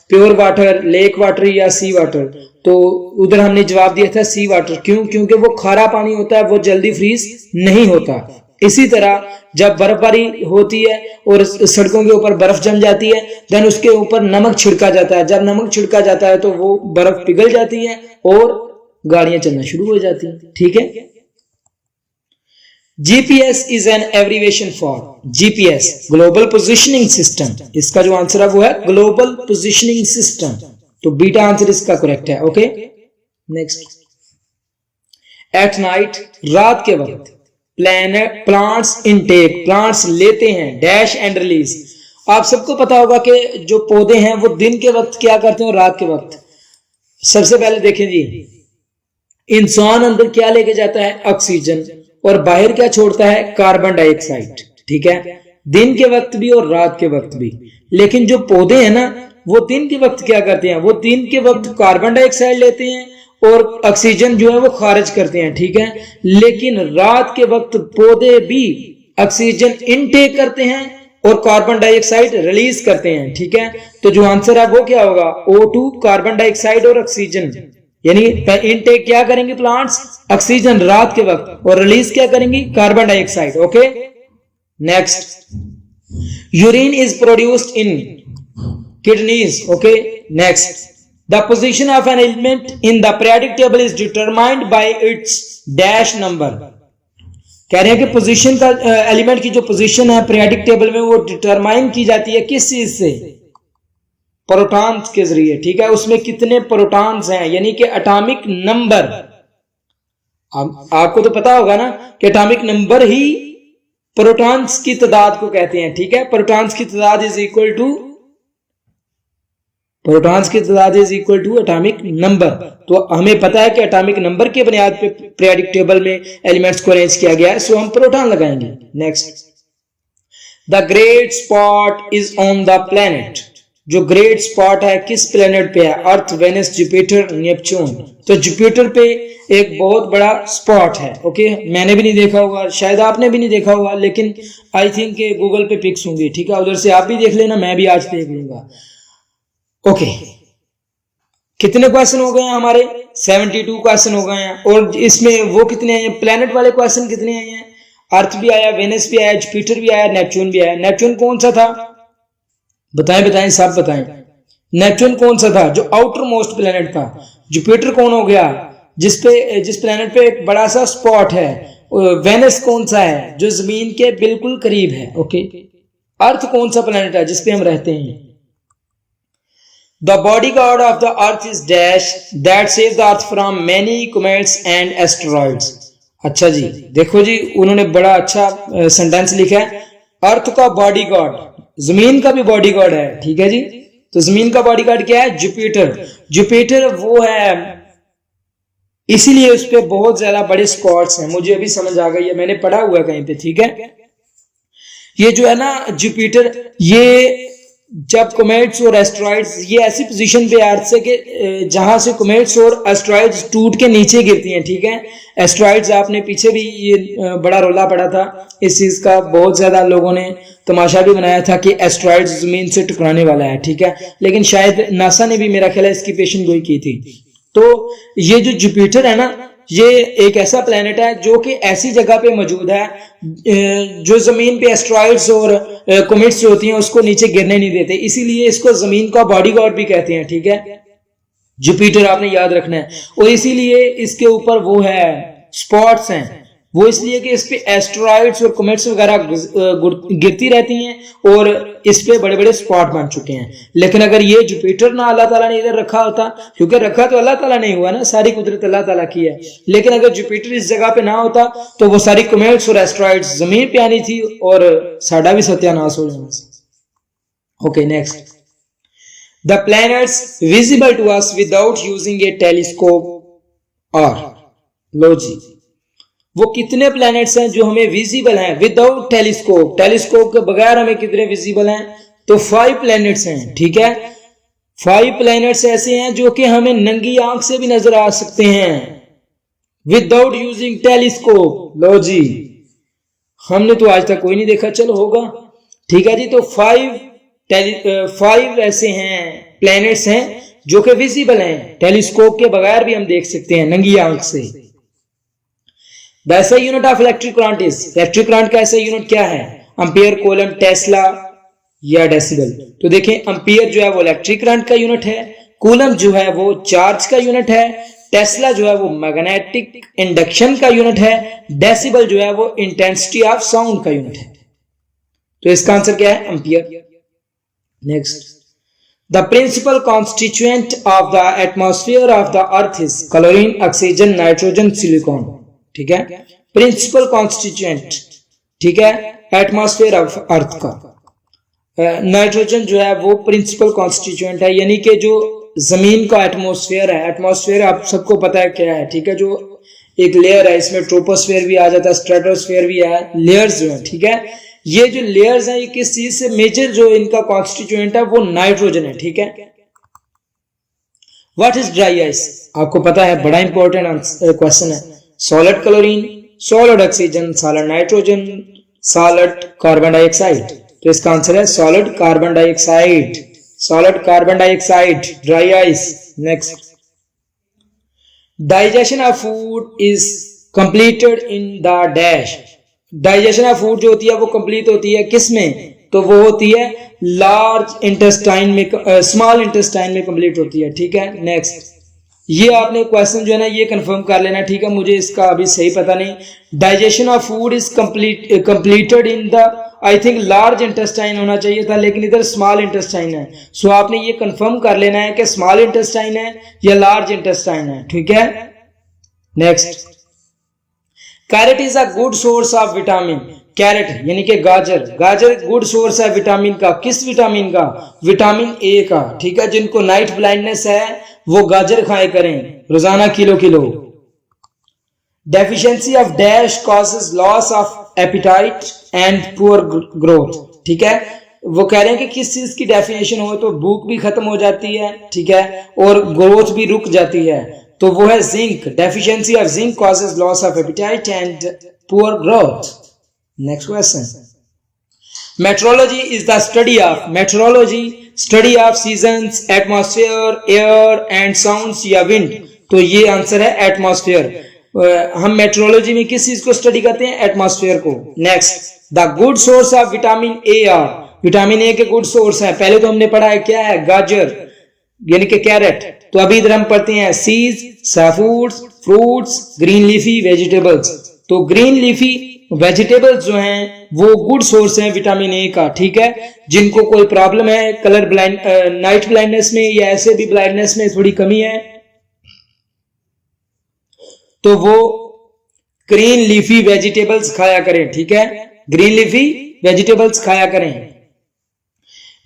Speaker 1: प्योर वाटर, लेक वाटर या सी वाटर। तो उधर हमने जवाब दिया था सी वाटर। क्यों? क्योंकि वो खारा पानी होता है, वो जल्दी फ्रीज नहीं होता। इसी तरह जब बर्फबारी होती है और सड़कों के ऊपर बर्फ जम जाती है, देन उसके ऊपर नमक छिड़का जाता है। जब नमक छिड़का जाता है तो वो बर्फ पिघल जाती है और गाड़ियां चलना शुरू हो जाती हैं। ठीक है। GPS is an abbreviation for, GPS global positioning system. इसका जो आंसर है वो है ग्लोबल पोजिशनिंग सिस्टम। तो बीटा आंसर इसका करेक्ट है। Okay, next. एट नाइट, रात के वक्त, प्लांट्स इनटेक, प्लांट्स लेते हैं, डैश एंड रिलीज। आप सबको पता होगा कि जो पौधे हैं वो दिन के वक्त क्या करते हैं और रात के वक्त। सबसे पहले देखें जी, इंसान अंदर क्या लेके जाता है? ऑक्सीजन, और बाहर क्या छोड़ता है? Carbon dioxide. ठीक है, दिन के वक्त भी और रात के वक्त भी। लेकिन जो पौधे हैं ना, वो दिन के वक्त क्या करते हैं? वो दिन के वक्त कार्बन डाइऑक्साइड लेते हैं और ऑक्सीजन जो है वो खारिज करते हैं। ठीक है, लेकिन रात के वक्त पौधे भी ऑक्सीजन इनटेक करते हैं और कार्बन डाइऑक्साइड रिलीज करते हैं। ठीक है, तो जो आंसर है वो क्या होगा? O2, कार्बन डाइऑक्साइड और ऑक्सीजन। यानी इनटेक क्या करेंगे प्लांट्स? ऑक्सीजन रात के वक्त, और रिलीज क्या करेंगी? Carbon dioxide. Okay, next. Urine is produced in kidneys. Okay, next. The position of an element in the periodic table is determined by its dash number. कह रहे हैं कि पोजीशन का एलिमेंट की जो पोजीशन है पीरियोडिक टेबल में वो डिटरमाइन की जाती है किस चीज से? प्रोटॉन्स के जरिए। ठीक है, उसमें कितने प्रोटॉन्स हैं, यानी कि एटॉमिक नंबर। आपको तो पता होगा ना कि एटॉमिक नंबर ही प्रोटॉन्स की तादाद को कहते हैं। ठीक है, प्रोटॉन्स की तादाद is equal to atomic number. तो हमें पता है कि एटॉमिक नंबर के बुनियाद पे पीरियोडिक टेबल में एलिमेंट्स को अरेंज किया गया है, सो हम प्रोटॉन लगाएंगे। Next. The great spot is on the planet. जो ग्रेट स्पॉट है किस प्लेनेट पे है? अर्थ, वेनस, जुपिटर, नेपच्यून। तो जुपिटर पे एक बहुत बड़ा स्पॉट है। ओके, मैंने भी नहीं देखा होगा, शायद आपने भी नहीं देखा होगा, लेकिन आई थिंक गूगल पे पिक्स होंगी। ठीक है, उधर से आप भी देख लेना, मैं भी आज देख लूंगा। ओके, कितने क्वेश्चन हो गए हैं हमारे? 72 क्वेश्चन हो गए हैं। और इसमें वो कितने हैं? प्लेनेट वाले क्वेश्चन कितने आए हैं? अर्थ भी आया, वेनस भी आया, जुपिटर भी आया, नेपच्यून भी आया। नेपच्यून कौन सा था? बताएं, सब बताएं। नेपच्यून कौन सा था? जो आउटर मोस्ट प्लेनेट था। जुपिटर कौन हो गया? जिस प्लेनेट पे एक बड़ा सा स्पॉट है। वेनस कौन सा है? जो जमीन के बिल्कुल करीब है। ओके, अर्थ कौन सा प्लेनेट है जिसपे हम रहते हैं? The bodyguard of the earth is dash that saves the earth from many comets and asteroids. अच्छा जी, देखो जी, उन्होंने बड़ा अच्छा सेंटेंस लिखा है, अर्थ का बॉडी गार्ड, जमीन का भी बॉडी गार्ड है, ठीक है जी। तो जमीन का बॉडी गार्ड क्या है? जुपिटर। जुपिटर वो है, इसीलिए उस पर बहुत ज्यादा बड़े स्पॉट्स हैं। मुझे अभी समझ आ गई है, मैंने पढ़ा हुआ है कहीं पे, ठीक है। ये जो है ना जुपिटर, ये जब कॉमेट्स और एस्ट्रॉइड्स, ये ऐसी पोजीशन पे अर्थ से कि जहां से कॉमेट्स और एस्ट्रॉइड्स टूट के नीचे गिरती हैं, ठीक है। एस्ट्रॉइड्स, आपने पीछे भी ये बड़ा रोला पड़ा था इस चीज का, बहुत ज्यादा लोगों ने तमाशा भी बनाया था कि एस्ट्रॉइड्स जमीन से टकराने वाला है, ठीक है। लेकिन शायद नासा ने भी, मेरा ख्याल है, इसकी पेशन गोई की थी। तो ये जो जुपिटर है ना, ये एक ऐसा प्लेनेट है जो कि ऐसी जगह पे मौजूद है जो जमीन पे एस्ट्रॉइड्स और कॉमेट्स जो होती हैं उसको नीचे गिरने नहीं देते, इसीलिए इसको जमीन का बॉडीगार्ड भी कहते हैं, ठीक है। जुपिटर आपने याद रखना है। और इसीलिए इसके ऊपर वो है स्पॉट्स हैं, वो इसलिए कि इस पे एस्ट्रॉइड्स और कॉमेट्स वगैरह गिरती रहती हैं और इस पे बड़े बड़े स्पॉट बन चुके हैं। लेकिन अगर ये जुपिटर ना अल्लाह ताला ने इधर रखा होता, क्योंकि रखा तो अल्लाह ताला ने हुआ ना, सारी कुदरत अल्लाह ताला की है, लेकिन अगर जुपिटर इस जगह पे ना होता तो वो सारी कॉमेट्स और एस्ट्रॉइड्स जमीन पे आनी थी और साडा भी सत्यानाश हो जाना था। Okay, next, the planets visible to us without using a telescope are, लो जी, वो कितने प्लैनेट्स हैं जो हमें विजिबल हैं विदाउट टेलीस्कोप, टेलीस्कोप के बगैर हमें कितने विजिबल हैं? तो 5 प्लैनेट्स हैं, ठीक है। 5 प्लैनेट्स ऐसे हैं जो कि हमें नंगी आंख से भी नजर आ सकते हैं विदाउट यूजिंग टेलीस्कोप। लो जी, हमने तो आज तक कोई नहीं देखा, चलो होगा, ठीक है जी। तो 5 ऐसे हैं प्लैनेट्स हैं जो कि विजिबल हैं, टेलीस्कोप के बगैर भी हम देख सकते हैं नंगी आंख से। वैसा unit of electric current is, electric current का ऐसा यूनिट क्या है? एम्पियर, कूलम, टेस्ला या डेसिबल। तो देखें, एम्पियर जो है वो इलेक्ट्रिक करंट का यूनिट है, कूलम जो है वो चार्ज का यूनिट है, टेस्ला जो है वो मैग्नेटिक इंडक्शन का यूनिट है, डेसिबल जो है वो इंटेंसिटी ऑफ साउंड का यूनिट है। तो इसका आंसर क्या है? Ampere. Next, the principal constituent of the atmosphere of the earth is chlorine, oxygen, nitrogen, silicon, ठीक है। प्रिंसिपल कॉन्स्टिट्यूएंट, ठीक है, एटमॉस्फेयर ऑफ अर्थ का नाइट्रोजन जो है वो प्रिंसिपल कॉन्स्टिट्यूएंट है, यानी कि जो जमीन का एटमॉस्फेयर है, एटमॉस्फेयर आप सबको पता है क्या है, ठीक है, जो एक लेयर है, इसमें ट्रोपोस्फेयर भी आ जाता है, स्ट्रेटोस्फेयर भी है, लेयर्स जो है, ठीक है। ये जो लेयर्स हैं ये किस चीज से, मेजर जो इनका कॉन्स्टिट्यूएंट है वो नाइट्रोजन है, ठीक है। What is dry ice? आपको पता है, बड़ा इंपॉर्टेंट क्वेश्चन है। Solid chlorine, solid oxygen, solid nitrogen, solid carbon dioxide. तो इसका आंसर है solid carbon dioxide, solid carbon dioxide, dry ice. Next, digestion of food is completed in the dash. Digestion of food जो होती है वो complete होती है किस में? तो वो होती है लार्ज इंटेस्टाइन में, स्मॉल इंटेस्टाइन में कंप्लीट होती है, ठीक है। नेक्स्ट, ये आपने क्वेश्चन जो है ना ये कंफर्म कर लेना, ठीक है, मुझे इसका अभी सही पता नहीं। Digestion of food is completed in the, I think large intestine होना चाहिए था, लेकिन इधर स्मॉल इंटेस्टाइन है। सो आपने ये कंफर्म कर लेना है कि स्मॉल इंटेस्टाइन है या लार्ज इंटेस्टाइन है, ठीक है। Next, carrot is a good source of vitamin. Carrot यानी कि गाजर, गाजर गुड सोर्स है विटामिन का। किस विटामिन का? विटामिन ए का, ठीक है। जिनको नाइट ब्लाइंडनेस है वो गाजर खाए करें रोजाना kilo kilo. Deficiency of dash causes loss of appetite and poor growth, ठीक है। वो कह रहे हैं कि किस चीज की डेफिनेशन हो तो भूख भी खत्म हो जाती है, ठीक है, और ग्रोथ भी रुक जाती है, तो वो है zinc. Deficiency of zinc causes loss of appetite and poor growth. Next question, metrology is the study of, metrology study of seasons, atmosphere, air and sounds या विंड। तो ये आंसर है एटमॉस्फेयर। हम मेट्रोलॉजी में किस चीज को स्टडी करते हैं? एटमॉस्फेयर को। Next, the good source of vitamin A R, vitamin A के गुड सोर्स है, पहले तो हमने पढ़ा है क्या है, गाजर यानी कि कैरेट। तो अभी इधर हम पढ़ते हैं सीज, seafoods, fruits, green leafy vegetables. तो ग्रीन लीफी वेजिटेबल्स जो हैं वो गुड सोर्स हैं विटामिन ए का, ठीक है। जिनको कोई प्रॉब्लम है कलर ब्लाइंड, नाइट ब्लाइंडनेस में या ऐसे भी ब्लाइंडनेस में थोड़ी कमी है, तो वो ग्रीन लीफी वेजिटेबल्स खाया करें, ठीक है, ग्रीन लीफी वेजिटेबल्स खाया करें।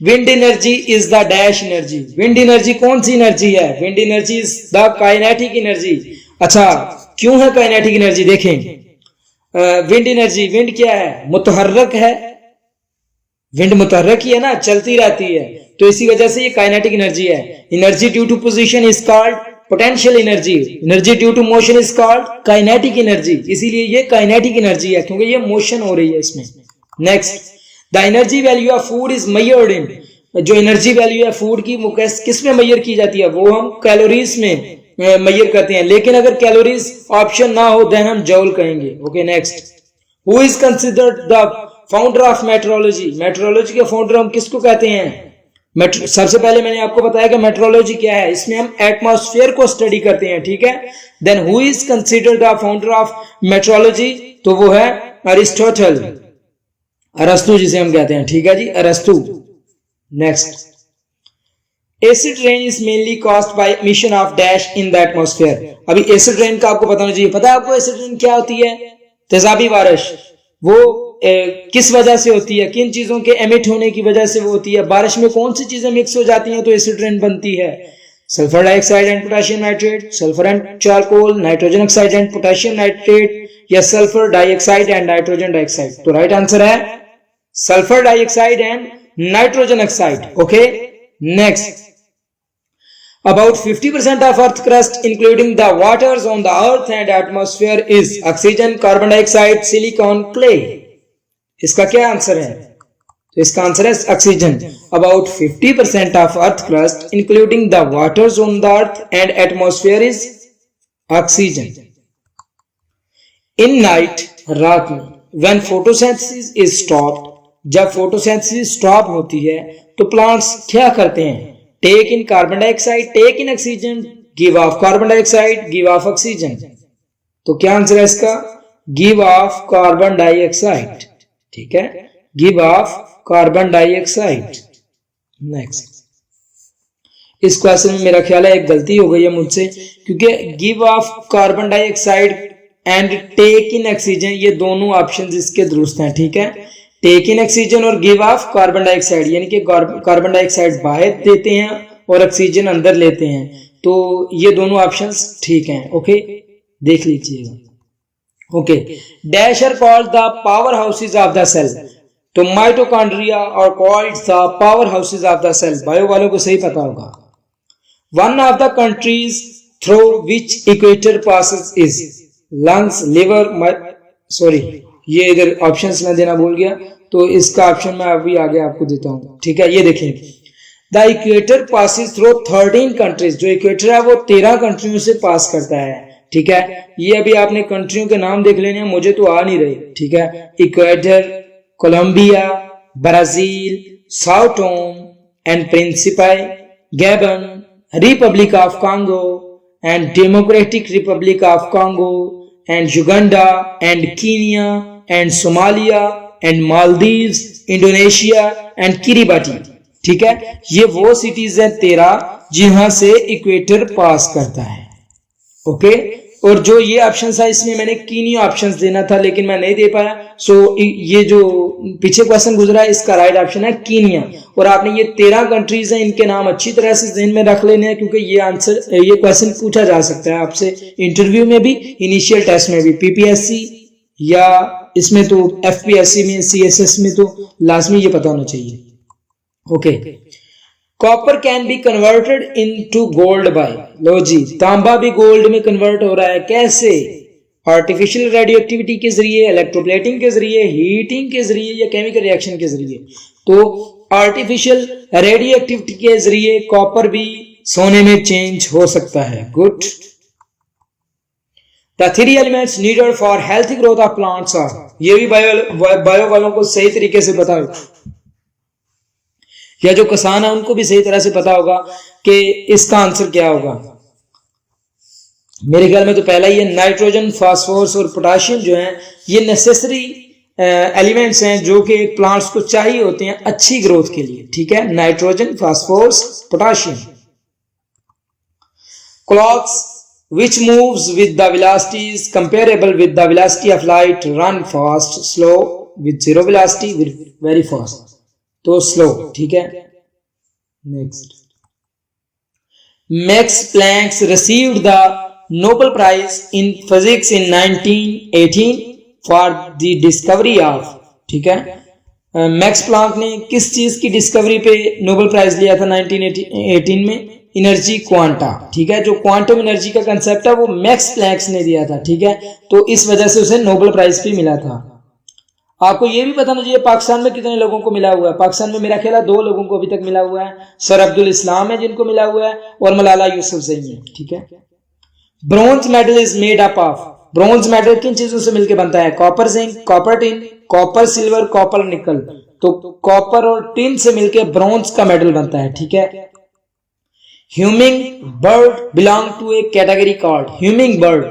Speaker 1: Wind energy is the dash energy, wind energy कौन सी एनर्जी है? Wind energy is the kinetic energy. अच्छा, क्यों है काइनेटिक एनर्जी? देखें, विंड एनर्जी, विंड क्या है? मुतहर्रक है, विंड मुतहर्रक ही है ना, चलती रहती है, तो इसी वजह से ये काइनेटिक एनर्जी है। Energy due to position is called potential energy, energy due to motion is called kinetic energy, इसीलिए ये काइनेटिक एनर्जी है क्योंकि ये मोशन हो रही है इसमें। Next, the energy value of food is measured इन, जो एनर्जी वैल्यू है फूड की वो किस में मेजर की जाती है? वो हम कैलोरीज में मेजर करते हैं, लेकिन अगर कैलोरीज ऑप्शन ना हो देन हम जौल कहेंगे। Okay, next, who is considered the founder of metrology, metrology के फाउंडर हम किसको कहते हैं? सबसे पहले मैंने आपको बताया कि मेट्रोलॉजी क्या है, इसमें हम एटमॉस्फेयर को स्टडी करते हैं, ठीक है। Then who is considered the founder of metrology, तो वो है अरिस्टोटल, अरस्तु जिसे हम कहते हैं, ठीक है जी, अरस्तु। Next, acid rain is mainly caused by emission of dash in the atmosphere. अभी एसिड रेन का आपको पता होना चाहिए, पता है आपको एसिड रेन क्या होती है? तेजाबी बारिश, वो किस वजह से होती है? किन चीजों के एमिट होने की वजह से वो होती है? बारिश में कौन सी चीजें मिक्स हो जाती हैं तो एसिड रेन बनती है? Sulphur dioxide and potassium nitrate, sulphur and charcoal, nitrogen oxide and potassium nitrate, या sulphur dioxide and nitrogen dioxide. तो राइट आंसर है sulphur dioxide and nitrogen oxide. Okay, next, about 50% of earth crust including the waters on the earth and atmosphere is oxygen, carbon dioxide, silicon, clay। इसका क्या answer है? तो इसका answer है oxygen. About 50% of earth crust including the waters on the earth and atmosphere is oxygen. In night, रात में, when photosynthesis is stopped, जब photosynthesis stop होती है तो प्लांट्स क्या करते हैं? Take in carbon dioxide, take in oxygen, give off carbon dioxide, give off oxygen. तो क्या आंसर है इसका? गिव ऑफ कार्बन डाइऑक्साइड, ठीक है, give off carbon dioxide. Next, इस क्वेश्चन में मेरा ख्याल है एक गलती हो गई है मुझसे, क्योंकि give off carbon dioxide and take in oxygen ये दोनों ऑप्शंस इसके दुरुस्त हैं, ठीक है। टेक इन ऑक्सीजन और गिव ऑफ कार्बन डाइऑक्साइड, यानी कि कार्बन डाइऑक्साइड बाहर देते हैं और ऑक्सीजन अंदर लेते हैं, तो ये दोनों ऑप्शंस ठीक हैं। ओके, देख लीजिएगा। Okay, dash are called the power houses of the cell, तो माइटोकॉन्ड्रिया और called the power houses of the cell, bio वालों को सही पता होगा। One of the countries through which equator passes is lungs, liver, sorry ये इधर options में देना भूल गया, तो इसका ऑप्शन मैं अभी आगे आपको देता हूं, ठीक है। ये देखें, the equator passes through 13 countries, जो इक्वेटर है वो 13 कंट्रियों से पास करता है, ठीक है। ये अभी आपने कंट्रियों के नाम देख लेने हैं, मुझे तो आ नहीं रहे, ठीक है। Equator, Colombia, Brazil, Sao Tome and Principe, Gabon, Republic of Congo and Democratic Republic of Congo and Uganda and Kenya and Somalia and Maldives, Indonesia and Kiribati, ठीक है। ये वो सिटीज हैं 13 जहां से इक्वेटर पास करता है। ओके, और जो ये ऑप्शन था इसमें मैंने कीनिया ऑप्शंस देना था लेकिन मैं नहीं दे पाया, सो ये जो पीछे क्वेश्चन गुजरा है इसका राइट ऑप्शन है कीनिया। और आपने ये 13 कंट्रीज हैं, इनके नाम अच्छी तरह से ज़हन में रख लेने हैं क्योंकि ये क्वेश्चन पूछा जा सकता है आपसे इंटरव्यू में भी, इनिशियल टेस्ट में भी, पीपीएससी या इसमें तो एफपीएससी में, सीएसएस में तो लाजमी ये पता होना चाहिए। Okay, copper can be converted into gold by, लो जी, तांबा भी गोल्ड में कन्वर्ट हो रहा है, कैसे? आर्टिफिशियल रेडियोएक्टिविटी के जरिए, इलेक्ट्रोप्लेटिंग के जरिए, हीटिंग के जरिए या केमिकल रिएक्शन के जरिए। तो आर्टिफिशियल रेडियोएक्टिविटी के जरिए कॉपर भी सोने में चेंज हो सकता है। Good. The 3 elements needed for healthy growth of plants are, ये भी बायो वालों को सही तरीके से बताओ, या जो किसान है उनको भी सही तरह से पता होगा कि इसका आंसर क्या होगा। मेरे ख्याल में तो पहला ही है, नाइट्रोजन, फास्फोरस और पोटाशियम जो हैं ये नेसेसरी एलिमेंट्स हैं जो कि प्लांट्स को चाहिए होते हैं अच्छी ग्रोथ के लिए, ठीक है। Nitrogen, phosphorus, potassium. Clocks which moves with the velocities comparable with the velocity of light, run fast, slow, with zero velocity, with very fast. तो slow, ठीक है. Next, Max Planck received the Nobel Prize in Physics in 1918 for the discovery of, ठीक है. Max Planck ने किस चीज की discovery पे नोबेल प्राइज लिया था 1918 में? एनर्जी क्वांटा, ठीक है. जो क्वांटम एनर्जी का कंसेप्ट है वो मैक्स प्लैंक ने दिया था, ठीक है. तो इस वजह से उसे नोबेल प्राइज भी मिला था. आपको ये भी बताना चाहिए पाकिस्तान में कितने लोगों को मिला हुआ है. पाकिस्तान में मेरा ख्याल है 2 लोगों को अभी तक मिला हुआ है. सर अब्दुल इस्लाम है जिनको मिला हुआ है, और मलाला यूसुफजई है, ठीक है. Bronze medal is made up of, bronze medal किन चीजों से मिलकर बनता है? Copper zinc, copper tin, copper silver, copper nickel. तो कॉपर और टिन से मिलकर ब्रॉन्ज का मेडल बनता है, ठीक है. Humming bird belong to a category called, humming bird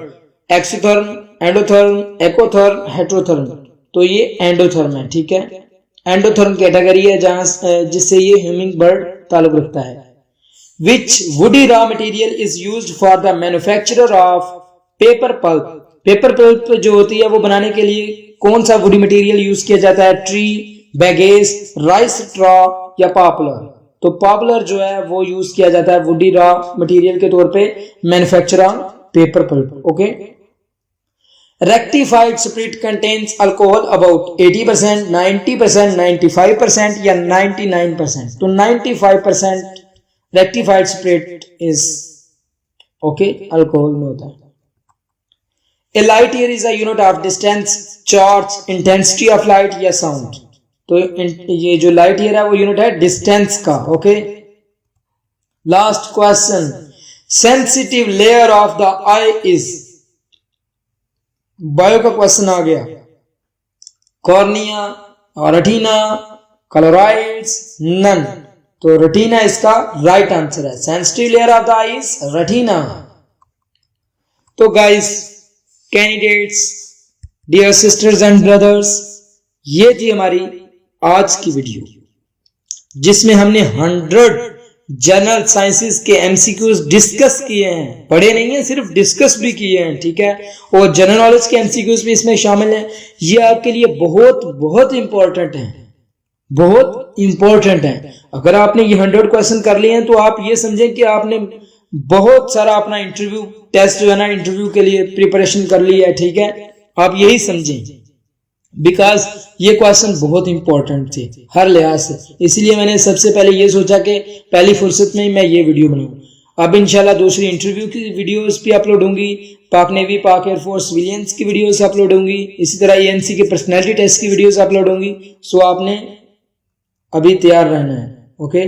Speaker 1: exotherm, endotherm, ectotherm, heterotherm. तो ये एंडोथर्म है, ठीक है. एंडोथर्म कैटेगरी है जहां जिससे ये ह्यूमिंग बर्ड ताल्लुक रखता है. Which woody raw material is used for the manufacture of paper pulp? Paper pulp जो होती है वो बनाने के लिए कौन सा वुडी मटेरियल यूज किया जाता है? ट्री, बैगेज, राइस स्ट्रॉ या पॉपुलर. तो पॉपुलर जो है वो यूज किया जाता है वुडी रॉ मटेरियल के तौर पे manufacture on paper pulp. Okay. Rectified spirit contains alcohol about 80%, 90%, 95% या 99%. तो 95% rectified spirit is okay, alcohol में होता है. A light year is a unit of distance, charge, intensity of light या साउंड. तो ये जो लाइट ईयर है वो यूनिट है डिस्टेंस का. Okay. Last question, sensitive layer of the eye is, bio का क्वेश्चन आ गया. Cornea, retina, chlorides, none. तो रेटिना इसका राइट आंसर है. Sensitive layer of the eye is retina. तो guys, candidates, dear sisters and brothers, ये थी हमारी आज की वीडियो जिसमें हमने 100 जनरल साइंसेस के एमसीक्यूज डिस्कस किए हैं. पढ़े नहीं है, सिर्फ डिस्कस भी किए हैं, ठीक है. और जनरल नॉलेज के एमसीक्यूज भी इसमें शामिल हैं. ये आपके लिए बहुत बहुत इंपॉर्टेंट है, बहुत इंपॉर्टेंट है. अगर आपने ये 100 क्वेश्चन कर लिए हैं तो आप ये समझें कि आपने बहुत सारा अपना इंटरव्यू टेस्ट जो है ना, इंटरव्यू के लिए प्रिपरेशन कर ली है, ठीक है. आप यही समझें, बिकॉज ये क्वेश्चन बहुत इंपॉर्टेंट थे हर लिहाज से. इसलिए मैंने सबसे पहले ये सोचा कि पहली फुर्सत में ही मैं ये वीडियो बनाऊं. अब इंशाल्लाह दूसरी इंटरव्यू की वीडियोस भी अपलोड होंगी, Pak navy, Pak air force, civilians की वीडियोस अपलोड होंगी, इसी तरह एएनसी के पर्सनैलिटी टेस्ट की वीडियोस अपलोड होंगी. सो आपने अभी तैयार रहना है. Okay.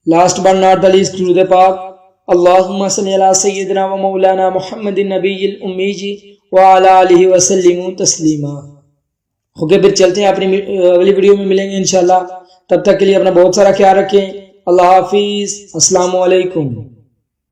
Speaker 1: Last but not the least, to the पाक, अल्लाहुम्मा सल्ली अला सय्यिदिना व मौलाना मुहम्मदिन नबिय्यिल उम्मी व अला आलिहि व सल्लिमु तस्लीमा. ओके, फिर चलते हैं, अपनी अगली वीडियो में मिलेंगे इंशाल्लाह. तब तक के लिए अपना बहुत सारा ख्याल रखें. अल्लाह हाफिज. अस्सलामु अलैकुम.